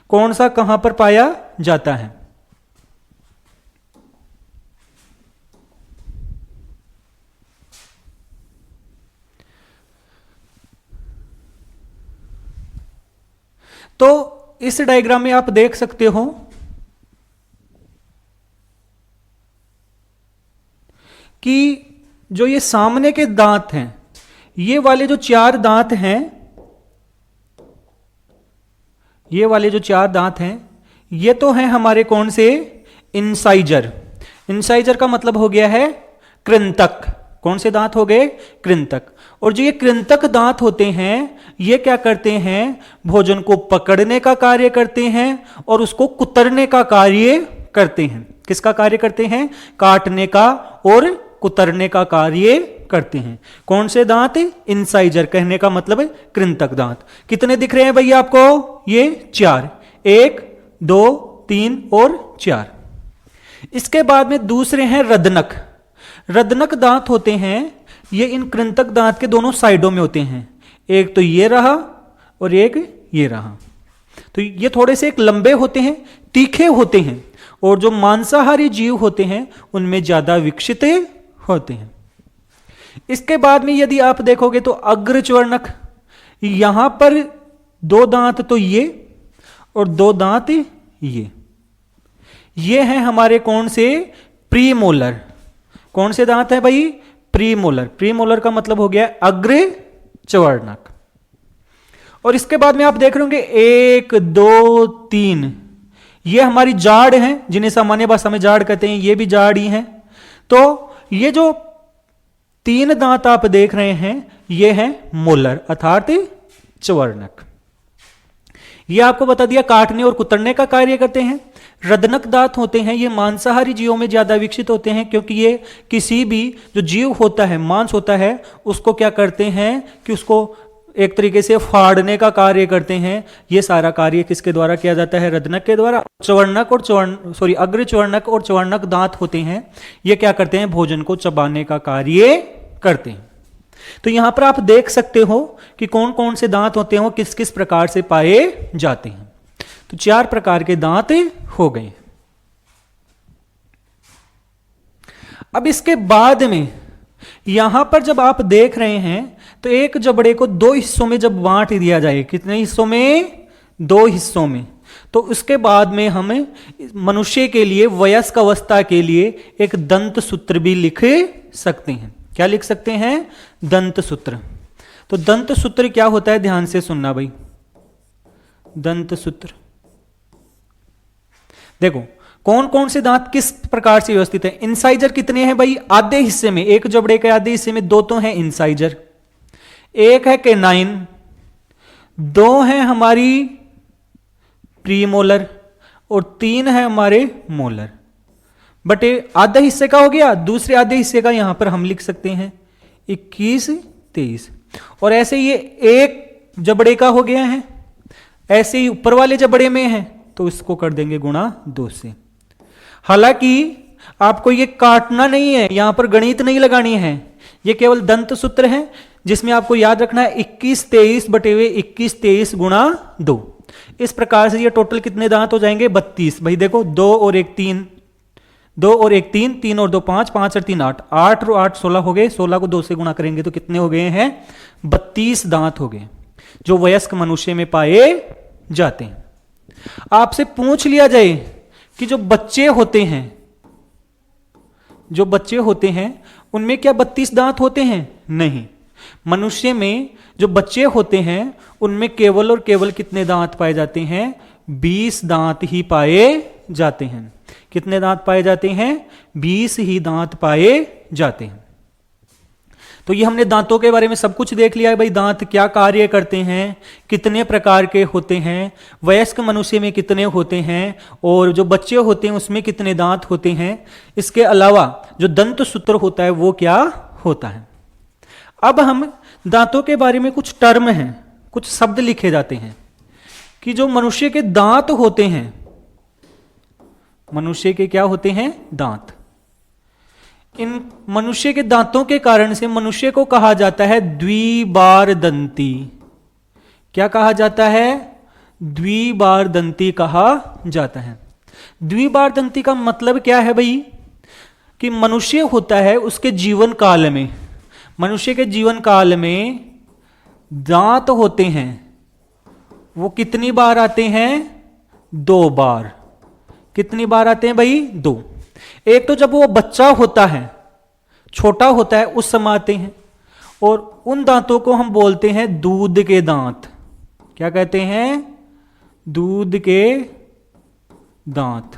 कौन सा कहां पर पाया जाता है। तो इस डायग्राम में आप देख सकते हो कि जो ये सामने के दांत हैं, ये वाले जो 4 दांत हैं, ये वाले जो 4 दांत हैं ये तो हैं हमारे कौन से? इंसाइजर। इंसाइजर का मतलब हो गया है कृंतक। कौन से दांत हो गए? कृंतक। और जो ये कृंतक दांत होते हैं ये क्या करते हैं? भोजन को पकड़ने का कार्य करते हैं और उसको कुतरने का कार्य करते हैं। किसका कार्य करते हैं? काटने का और कुतरने का कार्य करते हैं। कौन से दांत? इंसाइजर। कहने का मतलब है कृंतक दांत। कितने दिख रहे हैं भैया आपको? ये 4, 1 2 3 और 4। इसके बाद में दूसरे हैं रदनक। रदनक दांत होते हैं, ये इन कृंतक दांत के दोनों साइडों में होते हैं। एक तो ये रहा और एक ये रहा। तो ये थोड़े से एक लंबे होते हैं, तीखे होते हैं, और जो मांसाहारी जीव होते हैं उनमें ज्यादा विकसित होते हैं। इसके बाद में यदि आप देखोगे तो अग्रच्वर्णक, यहां पर 2 दांत तो ये और 2 दांत ये हैं हमारे कौन से? प्रीमोलर। कौन से दांत है भाई? प्रीमोलर। प्रीमोलर का मतलब हो गया अग्रच्वर्णक। और इसके बाद में आप देख रहे होंगे 1 2 3, ये हमारी जाड़ हैं, जिन्हें सामान्य भाषा में जाड़ कहते हैं, ये भी जाड़ ही हैं। तो ये जो 3 दांत आप देख रहे हैं ये हैं मोलर अर्थात च्वर्णक। ये आपको बता दिया काटने और कुतरने का कार्य करते हैं। रदनक दांत होते हैं, ये मांसाहारी जीवों में ज्यादा विकसित होते हैं, क्योंकि ये किसी भी जो जीव होता है, मांस होता है, उसको क्या करते हैं कि उसको एक तरीके से फाड़ने का कार्य करते हैं। ये सारा कार्य किसके द्वारा किया जाता है? रदनक के द्वारा। च्वर्णक और अग्रच्वर्णक और च्वर्णक दांत होते हैं, ये क्या करते हैं? भोजन को चबाने का कार्य करते हैं। तो यहां पर आप देख सकते हो कि कौन कौन से दांत होते हैं, वो किस किस प्रकार से पाए जाते हैं। तो 4 प्रकार के दांत हो गए। अब इसके बाद में यहां पर जब आप देख रहे हैं तो एक जबड़े को 2 हिस्सों में जब बांट दिया जाए, कितने हिस्सों में? 2 हिस्सों में। तो उसके बाद में हमें मनुष्य के लिए, वयस्क अवस्था के लिए एक दंत सूत्र भी लिख सकते हैं। क्या लिख सकते हैं? दंत सूत्र। तो दंत सूत्र क्या होता है? ध्यान से सुनना भाई। दंत सूत्र देखो कौन कौन से दांत किस प्रकार से व्यवस्थित है। इंसाइजर कितने हैं भाई? आधे हिस्से में, एक जबड़े के आधे हिस्से में 2 तो हैं इंसाइजर। एक है केनाइन, 2 है हमारी प्रीमोलर और 3 है हमारे मोलर, बटे आधा हिस्से का हो गया, दूसरे आधे हिस्से का यहां पर हम लिख सकते हैं 21, 23। और ऐसे ये एक जबड़े का हो गया है, ऐसे ही ऊपर वाले जबड़े में है तो इसको कर देंगे गुणा 2 से। हालांकि आपको ये काटना नहीं है, यहां पर गणित नहीं लगानी है, ये केवल दंत सूत्र है जिसमें आपको याद रखना है 21, 23 बटे हुए 21, 23 गुणा 2। इस प्रकार से ये टोटल कितने दांत हो जाएंगे 32। भाई देखो 2 और 1 3, 2 और 1 3, 3 और 2 5, 5 और 3 8, 8 और 8 16 हो गए, 16 को 2 से गुणा करेंगे तो कितने हो गए हैं 32 दांत हो गए जो वयस्क मनुष्य में पाए जाते हैं। आपसे पूछ लिया जाए कि जो बच्चे होते हैं उनमें क्या 32 दांत होते हैं? नहीं, मनुष्य में जो बच्चे होते हैं उनमें केवल और केवल कितने दांत पाए जाते हैं? 20 दांत ही पाए जाते हैं। कितने दांत पाए जाते हैं? 20 ही दांत पाए जाते हैं। तो ये हमने दांतों के बारे में सब कुछ देख लिया है भाई, दांत क्या कार्य करते हैं, कितने प्रकार के होते हैं, वयस्क मनुष्य में कितने होते हैं और जो बच्चे होते हैं उसमें कितने दांत होते हैं। इसके अलावा जो दंत सूत्र होता है वो क्या होता है। अब हम दांतों के बारे में कुछ टर्म हैं, कुछ शब्द लिखे जाते हैं कि जो मनुष्य के दांत होते हैं, मनुष्य के क्या होते हैं? दांत। इन मनुष्य के दांतों के कारण से मनुष्य को कहा जाता है द्विबार दंती। क्या कहा जाता है? द्विबार दंती कहा जाता है। द्विबार दंती का मतलब क्या है भाई? कि मनुष्य होता है उसके जीवन काल में, मनुष्य के जीवन काल में दांत होते हैं वो कितनी बार आते हैं? 2 बार। कितनी बार आते हैं भाई? 2। एक तो जब वो बच्चा होता है, छोटा होता है, उस समय आते हैं, और उन दांतों को हम बोलते हैं दूध के दांत। क्या कहते हैं? दूध के दांत।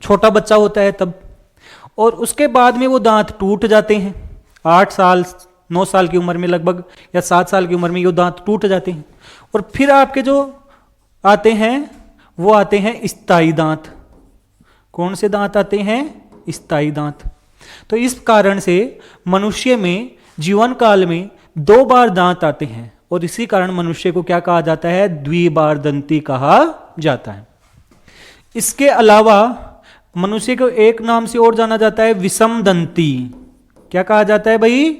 छोटा बच्चा होता है तब, और उसके बाद में वो दांत टूट जाते हैं। 8 साल 9 साल की उम्र में लगभग या 7 साल की उम्र में ये दांत टूट जाते हैं, और फिर आपके जो आते हैं वो आते हैं स्थायी दांत। कौन से दांत आते हैं? स्थायी दांत। तो इस कारण से मनुष्य में जीवन काल में 2 बार दांत आते हैं, और इसी कारण मनुष्य को क्या कहा जाता है? द्विबार दंती कहा जाता है। इसके अलावा मनुष्य को एक नाम से और जाना जाता है विषम दंती। क्या कहा जाता है भाई?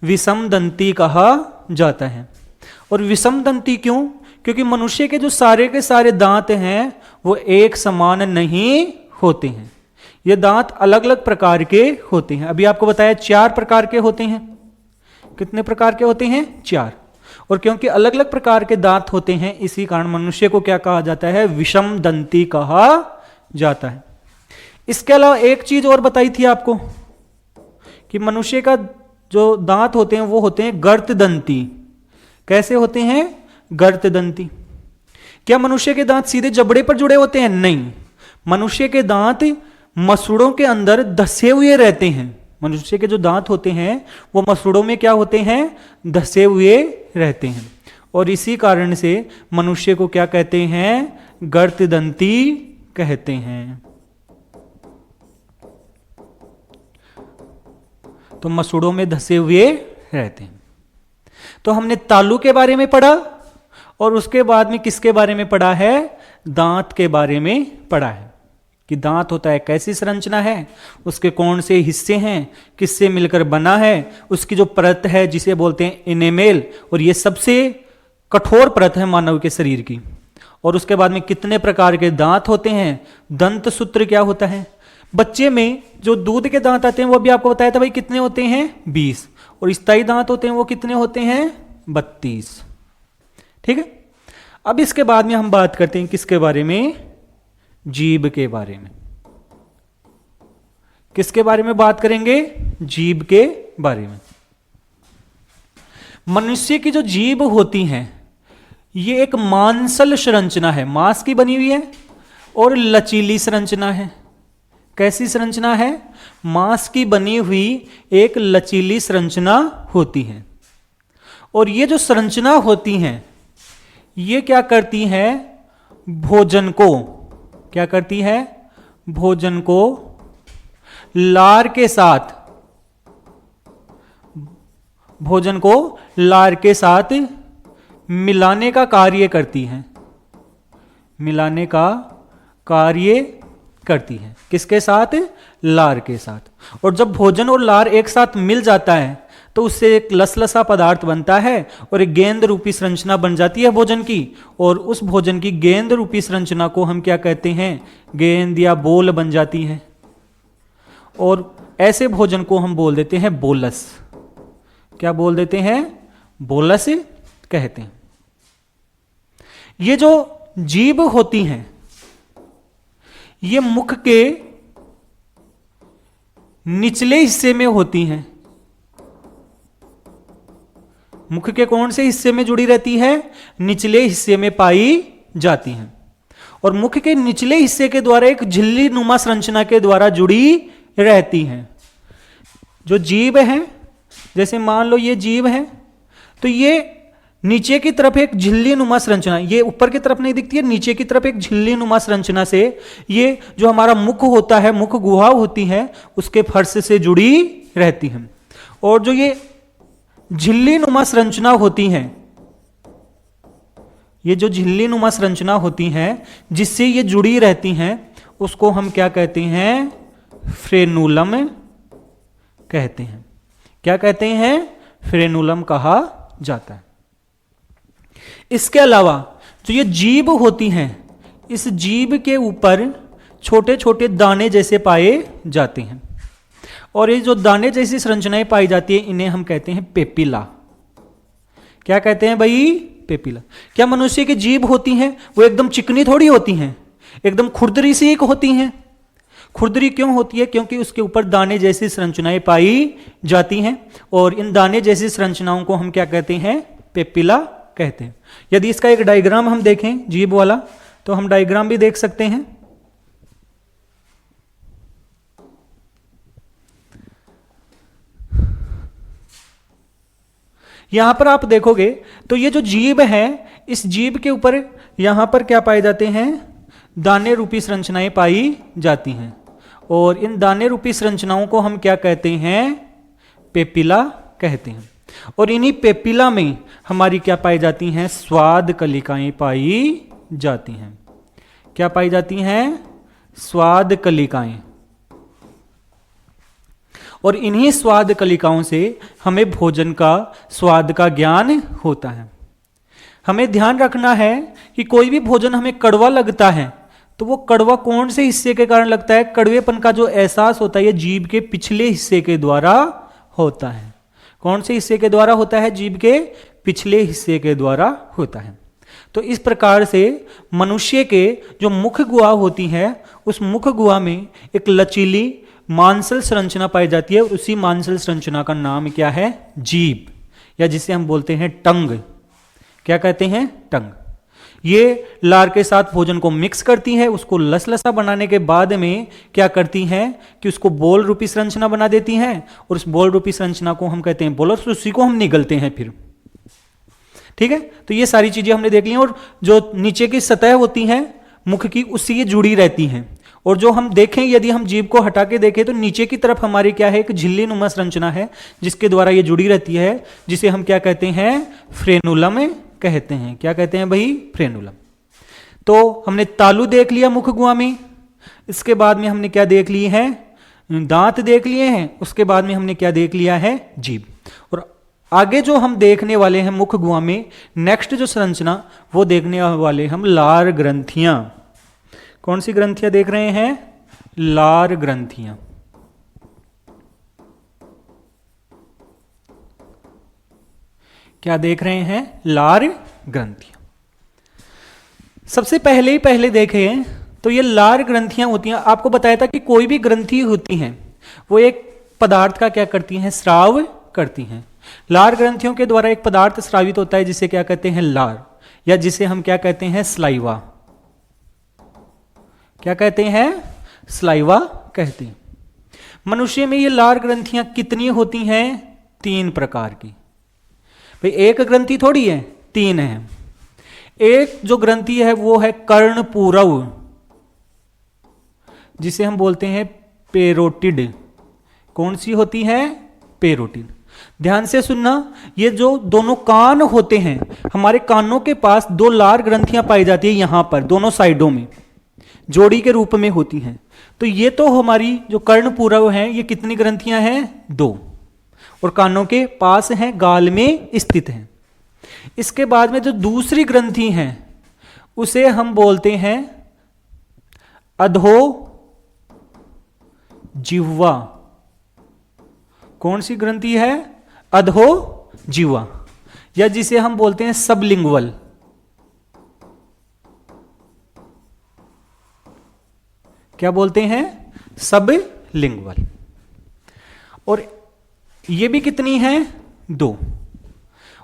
विषम दंती कहा जाता है। और विषम दंती क्यों? क्योंकि मनुष्य के जो सारे के सारे दांत हैं वो एक समान नहीं होते हैं, ये दांत अलग अलग प्रकार के होते हैं। अभी आपको बताया 4 प्रकार के होते हैं। कितने प्रकार के होते हैं? 4। और क्योंकि अलग अलग प्रकार के दांत होते हैं इसी कारण मनुष्य को क्या कहा जाता है? विषम दंती कहा जाता है। इसके अलावा एक चीज और बताई थी आपको कि मनुष्य का जो दांत होते हैं वो होते हैं गर्त दंती। कैसे होते हैं? गर्त दंती। क्या मनुष्य के दांत सीधे जबड़े पर जुड़े होते हैं? नहीं, मनुष्य के दांत मसूड़ों के अंदर धसे हुए रहते हैं। मनुष्य के जो दांत होते हैं वो मसूड़ों में क्या होते हैं? धसे हुए रहते हैं, और इसी कारण से मनुष्य को क्या कहते हैं? गर्त दंती कहते हैं। तो मसूड़ों में धसे हुए रहते हैं। तो हमने तालू के बारे में पढ़ा, और उसके बाद में किसके बारे में पढ़ा है? दांत के बारे में पढ़ा है कि दांत होता है कैसी संरचना है, उसके कौन से हिस्से हैं, किससे मिलकर बना है, उसकी जो परत है जिसे बोलते हैं इनेमेल, और ये सबसे कठोर परत है मानव के शरीर की। और उसके बाद में कितने प्रकार के दांत होते हैं, दंत सूत्र क्या होता है। बच्चे में जो दूध के दांत आते हैं वो भी आपको बताया था भाई कितने होते हैं? 20। और स्थायी दांत होते हैं वो कितने होते हैं? 32। ठीक है। अब इसके बाद में हम बात करते हैं किसके बारे में? जीभ के बारे में। किसके बारे में बात करेंगे? जीभ के बारे में। मनुष्य की जो जीभ होती है ये एक मांसल संरचना है, मांस की बनी हुई है और लचीली संरचना है। कैसी संरचना है? मांस की बनी हुई एक लचीली संरचना होती है। और ये जो संरचना होती हैं ये क्या करती हैं, भोजन को, क्या करती है, भोजन को लार के साथ, भोजन को लार के साथ मिलाने का कार्य करती हैं, मिलाने का कार्य करती है। किसके साथ, लार के साथ। और जब भोजन और लार एक साथ मिल जाता है तो उससे एक लसलसा पदार्थ बनता है और एक गेंद रूपी संरचना बन जाती है भोजन की। और उस भोजन की गेंद रूपी संरचना को हम क्या कहते हैं, गेंद या बोल बन जाती है। और ऐसे भोजन को हम बोल देते हैं बोलस। क्या बोल देते हैं, बोलस कहते हैं। ये जो जीभ होती हैं ये मुख के निचले हिस्से में होती हैं। मुख के कौन से हिस्से में जुड़ी रहती है, निचले हिस्से में पाई जाती हैं। और मुख के निचले हिस्से के द्वारा एक झिल्ली नुमा संरचना के द्वारा जुड़ी रहती हैं। जो जीभ है, जैसे मान लो ये जीभ है, तो ये नीचे की तरफ एक झिल्ली नुमा संरचना, ये ऊपर की तरफ नहीं दिखती है, नीचे की तरफ एक झिल्ली नुमा संरचना से ये जो हमारा मुख होता है, मुख गुहा होती है, उसके फर्श से जुड़ी रहती है। और जो ये झिल्ली नुमा संरचना होती हैं, ये जो झिल्ली नुमा संरचना होती हैं जिससे ये जुड़ी रहती हैं, उसको हम क्या कहते हैं, फ्रेनुलम कहते हैं। क्या कहते हैं, फ्रेनुलम कहा जाता है। इसके अलावा जो ये जीभ होती हैं, इस जीभ के ऊपर छोटे छोटे दाने जैसे पाए जाते हैं। और ये जो दाने जैसी संरचनाएं पाई जाती है इन्हें हम कहते हैं पेपिला। क्या कहते हैं भाई, पेपिला। क्या मनुष्य की जीभ होती हैं वो एकदम चिकनी थोड़ी होती हैं, एकदम खुरदरी सी एक होती हैं। खुरदरी क्यों होती है, क्योंकि उसके ऊपर दाने जैसी संरचनाएं पाई जाती हैं। और इन दाने जैसी संरचनाओं को हम क्या कहते हैं, पेपिला कहते हैं। यदि इसका एक डायग्राम हम देखें जीभ वाला, तो हम डायग्राम भी देख सकते हैं। यहां पर आप देखोगे तो ये जो जीभ है, इस जीभ के ऊपर यहां पर क्या पाए जाते हैं, दाने रूपी संरचनाएं पाई जाती हैं। और इन दाने रूपी संरचनाओं को हम क्या कहते हैं, पेपिला कहते हैं। और इन्हीं पेपिला में हमारी क्या पाई जाती हैं, स्वाद कलिकाएं पाई जाती हैं। क्या पाई जाती हैं, स्वाद कलिकाएं। और इन्हीं स्वाद कलिकाओं से हमें भोजन का स्वाद का ज्ञान होता है। हमें ध्यान रखना है कि कोई भी भोजन हमें कड़वा लगता है तो वो कड़वा कौन से हिस्से के कारण लगता है, कड़वेपन का जो एहसास होता है ये जीभ के पिछले हिस्से के द्वारा होता है। कौन से हिस्से के द्वारा होता है, जीभ के पिछले हिस्से के द्वारा होता है। तो इस प्रकार से मनुष्य के जो मुख गुहा होती है, उस मुख गुहा में एक लचीली मांसल संरचना पाई जाती है। और उसी मांसल संरचना का नाम क्या है, जीभ, या जिसे हम बोलते हैं टंग। क्या कहते हैं, टंग। ये लार के साथ भोजन को मिक्स करती है, उसको लसलसा बनाने के बाद में क्या करती हैं कि उसको बोल रूपी संरचना बना देती हैं। और उस बोल रूपी संरचना को हम कहते हैं बोलस, उसी को हम निगलते हैं फिर। ठीक है, तो ये सारी चीजें हमने देख ली। और जो नीचे की सतह होती है मुख की, उससे ये जुड़ी रहती हैं। और जो हम देखें, यदि हम जीभ को हटा के देखें तो नीचे की तरफ हमारी क्या है, एक झिल्ली नुमा संरचना है जिसके द्वारा ये जुड़ी रहती है, जिसे हम क्या कहते हैं, फ्रेनुलम कहते हैं। क्या कहते हैं भाई, फ्रेनुलम। तो हमने तालु देख लिया मुख गुहा में, इसके बाद में हमने क्या देख लिए हैं, दांत देख लिए हैं, उसके बाद में हमने क्या देख लिया है, जीभ। और आगे जो हम देखने वाले हैं मुख गुहा में नेक्स्ट जो संरचना, वो देखने वाले हम लार ग्रंथियां। कौन सी ग्रंथियां देख रहे हैं, लार ग्रंथियां। क्या देख रहे हैं, लार ग्रंथियां। सबसे पहले देखें तो ये लार ग्रंथियां होती हैं। आपको बताया था कि कोई भी ग्रंथि होती हैं वो एक पदार्थ का क्या करती हैं, स्राव करती हैं। लार ग्रंथियों के द्वारा एक पदार्थ स्रावित होता है जिसे क्या कहते हैं, लार, या जिसे हम क्या कहते हैं, स्लाइवा। क्या कहते हैं, स्लाइवा कहते हैं। मनुष्य में ये लार ग्रंथियां कितनी होती हैं, 3 प्रकार की। भाई एक ग्रंथि थोड़ी है, 3 है। एक जो ग्रंथि है वो है कर्णपूरव, जिसे हम बोलते हैं पेरोटिड। कौन सी होती है? पेरोटिड। ध्यान से सुनना, ये जो दोनों कान होते हैं, हमारे कानों के पास 2 लार ग्रंथियां पाई जाती है, यहां पर दोनों साइडों में जोड़ी के रूप में होती हैं। तो ये तो हमारी जो कर्णपूरव हैं, ये कितनी ग्रंथियां हैं? 2, और कानों के पास हैं, गाल में स्थित हैं। इसके बाद में जो दूसरी ग्रंथि है उसे हम बोलते हैं अधो जिह्वा। कौन सी ग्रंथि है? अधो जिह्वा, या जिसे हम बोलते हैं सबलिंगुअल। क्या बोलते हैं? सबलिंगुअल। और ये भी कितनी है? 2।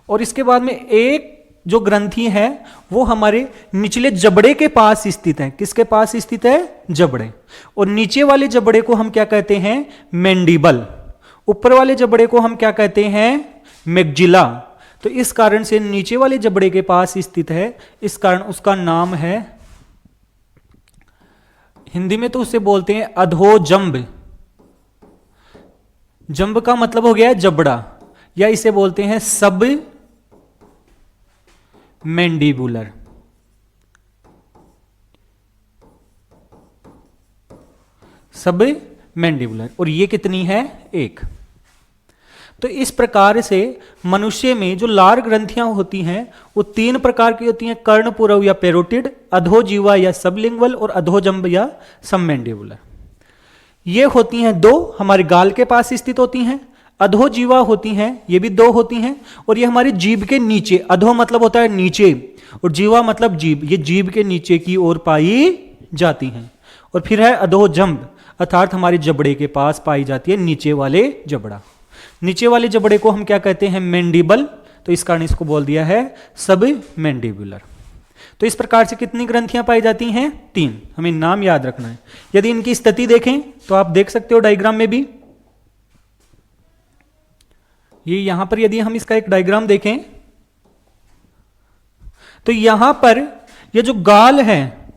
और इसके बाद में एक जो ग्रंथि है वो हमारे निचले जबड़े के पास स्थित है। किसके पास स्थित है? जबड़े। और नीचे वाले जबड़े को हम क्या कहते हैं? मैंडिबल। ऊपर वाले जबड़े को हम क्या कहते हैं? मैग्जिला। तो इस कारण से नीचे वाले जबड़े के पास स्थित है, इस कारण उसका नाम है, हिंदी में तो उसे बोलते हैं अधोजंब। जंब का मतलब हो गया जबड़ा, या इसे बोलते हैं सब मैंडिबुलर। सब मैंडिबुलर। और ये कितनी है? 1। तो इस प्रकार से मनुष्य में जो लार ग्रंथियां होती हैं वो 3 प्रकार की होती हैं, कर्णपूरव या पेरोटिड, अधोजिह्वा या सबलिंगुअल, और अधोजंब या सबमैंडिबुलर। ये होती हैं 2, हमारे गाल के पास स्थित होती हैं। अधोजिह्वा होती हैं, ये भी 2 होती हैं, और ये हमारी जीभ के नीचे, अधो मतलब होता है नीचे, और जीवा मतलब जीभ, ये जीभ के नीचे की ओर पाई जाती हैं। और फिर है अधोजंब, अर्थात हमारे जबड़े के पास पाई जाती है, नीचे वाले जबड़ा। नीचे वाले जबड़े को हम क्या कहते हैं? मैंडिबल। तो इस कारण इसको बोल दिया है सब मैंडिबुलर। तो इस प्रकार से कितनी ग्रंथियां पाई जाती हैं? 3। हमें नाम याद रखना है। यदि इनकी स्थिति देखें तो आप देख सकते हो डायग्राम में भी, ये यहां पर यदि हम इसका एक डायग्राम देखें तो यहां पर ये जो गाल है,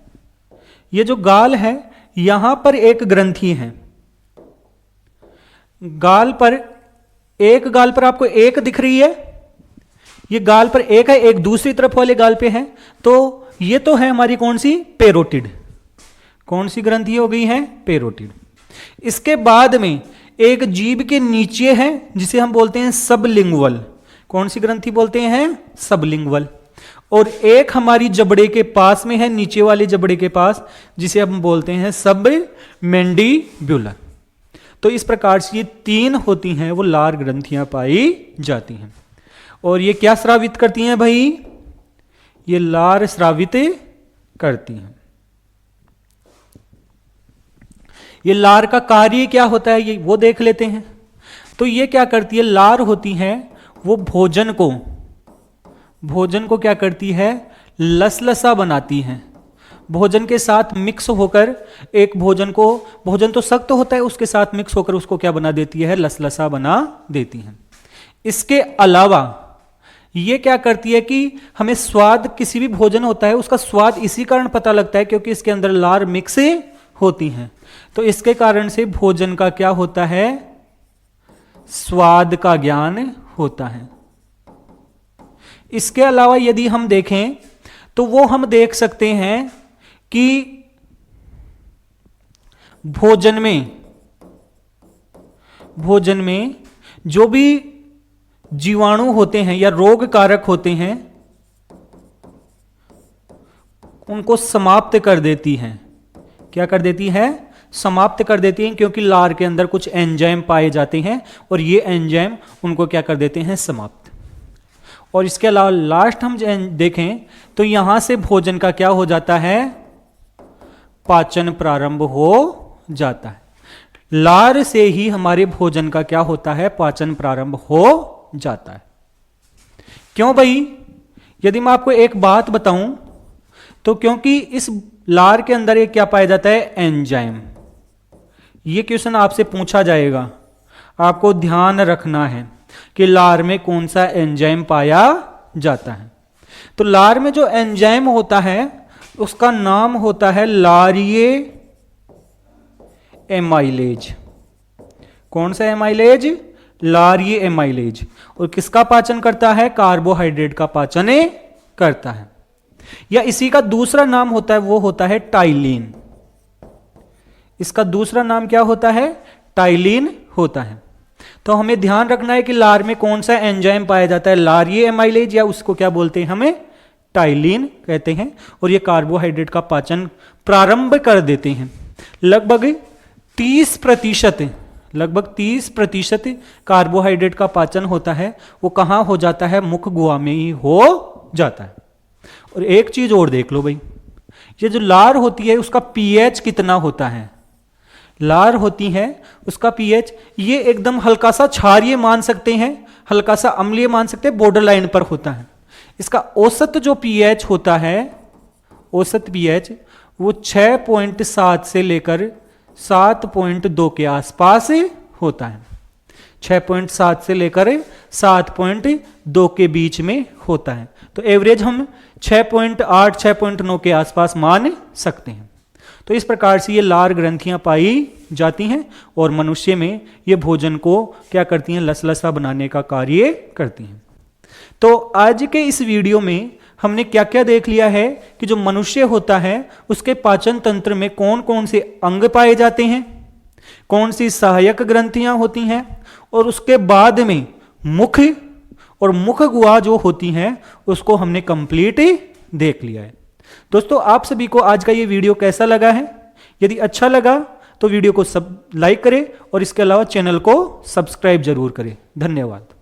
ये जो गाल है, यहां पर एक ग्रंथि है। गाल पर, एक गाल पर आपको 1 दिख रही है, ये गाल पर 1 है, एक दूसरी तरफ वाले गाल पे है। तो ये तो है हमारी कौन सी? पेरोटिड। कौन सी ग्रंथि हो गई है? पेरोटिड। इसके बाद में एक जीभ के नीचे है जिसे हम बोलते हैं सबलिंगुअल। कौन सी ग्रंथि बोलते हैं? सबलिंगुअल। और एक हमारी जबड़े के पास में है, नीचे वाले जबड़े के पास, जिसे हम बोलते हैं सबमैंडिबुलर। तो इस प्रकार से ये 3 होती हैं, वो लार ग्रंथियां पाई जाती हैं। और ये क्या स्रावित करती हैं भाई? ये लार स्रावित करती हैं। ये लार का कार्य क्या होता है, ये वो देख लेते हैं। तो ये क्या करती है? लार होती है वो भोजन को क्या करती है? लसलसा बनाती है। भोजन के साथ मिक्स होकर एक भोजन तो सख्त होता है, उसके साथ मिक्स होकर उसको क्या बना देती है? लसलसा बना देती है। इसके अलावा ये क्या करती है कि हमें स्वाद, किसी भी भोजन होता है उसका स्वाद इसी कारण पता लगता है क्योंकि इसके अंदर लार मिक्स होती हैं। तो इसके कारण से भोजन का क्या होता है? स्वाद का ज्ञान होता है। इसके अलावा यदि हम देखें तो वो हम देख सकते हैं कि भोजन में जो भी जीवाणु होते हैं या रोग कारक होते हैं उनको समाप्त कर देती हैं। क्या कर देती है? समाप्त कर देती हैं, क्योंकि लार के अंदर कुछ एंजाइम पाए जाते हैं और ये एंजाइम उनको क्या कर देते हैं? समाप्त। और इसके अलावा लास्ट हम देखें तो यहां से भोजन का क्या हो जाता है? पाचन प्रारंभ हो जाता है। लार से ही हमारे भोजन का क्या होता है? पाचन प्रारंभ हो जाता है। क्यों भाई? यदि मैं आपको एक बात बताऊं तो क्योंकि इस लार के अंदर एक क्या पाया जाता है? एंजाइम। ये क्वेश्चन आपसे पूछा जाएगा, आपको ध्यान रखना है। कि लार में कौन सा एंजाइम पाया जाता है। तो लार में जो एंजाइम होता है उसका नाम होता है लारिये एमाइलेज। कौन सा एमाइलेज? लारिये एमाइलेज। और किसका पाचन करता है? कार्बोहाइड्रेट का पाचन करता है। या इसी का दूसरा नाम होता है, वो होता है टाइलिन। इसका दूसरा नाम क्या होता है? टाइलिन होता है। तो हमें ध्यान रखना है कि लार में कौन सा एंजाइम पाया जाता है, लारिये एमाइलेज, या उसको क्या बोलते हैं हमें? टाइलिन कहते हैं। और ये कार्बोहाइड्रेट का पाचन प्रारंभ कर देते हैं। लगभग 30% कार्बोहाइड्रेट का पाचन होता है वो कहां हो जाता है? मुख गुहा में ही हो जाता है। और एक चीज और देख लो भाई, ये जो लार होती है उसका पीएच कितना होता है? लार होती है उसका पीएच ये एकदम हल्का सा क्षारीय मान सकते हैं, हल्का सा अम्लीय मान सकते हैं, बॉर्डर लाइन पर होता है। इसका औसत जो पीएच होता है, औसत पीएच वो 6.7 से लेकर 7.2 के आसपास होता है। 6.7 से लेकर 7.2 के बीच में होता है। तो एवरेज हम 6.8 6.9 के आसपास मान सकते हैं। तो इस प्रकार से ये लार ग्रंथियां पाई जाती हैं और मनुष्य में ये भोजन को क्या करती हैं? लसलसा बनाने का कार्य करती हैं। तो आज के इस वीडियो में हमने क्या क्या देख लिया है कि जो मनुष्य होता है उसके पाचन तंत्र में कौन कौन से अंग पाए जाते हैं, कौन सी सहायक ग्रंथियां होती हैं, और उसके बाद में मुख और मुख गुहा जो होती हैं उसको हमने कंप्लीट देख लिया है। दोस्तों, आप सभी को आज का ये वीडियो कैसा लगा है? यदि अच्छा लगा तो वीडियो को लाइक करें और इसके अलावा चैनल को सब्सक्राइब जरूर करें। धन्यवाद।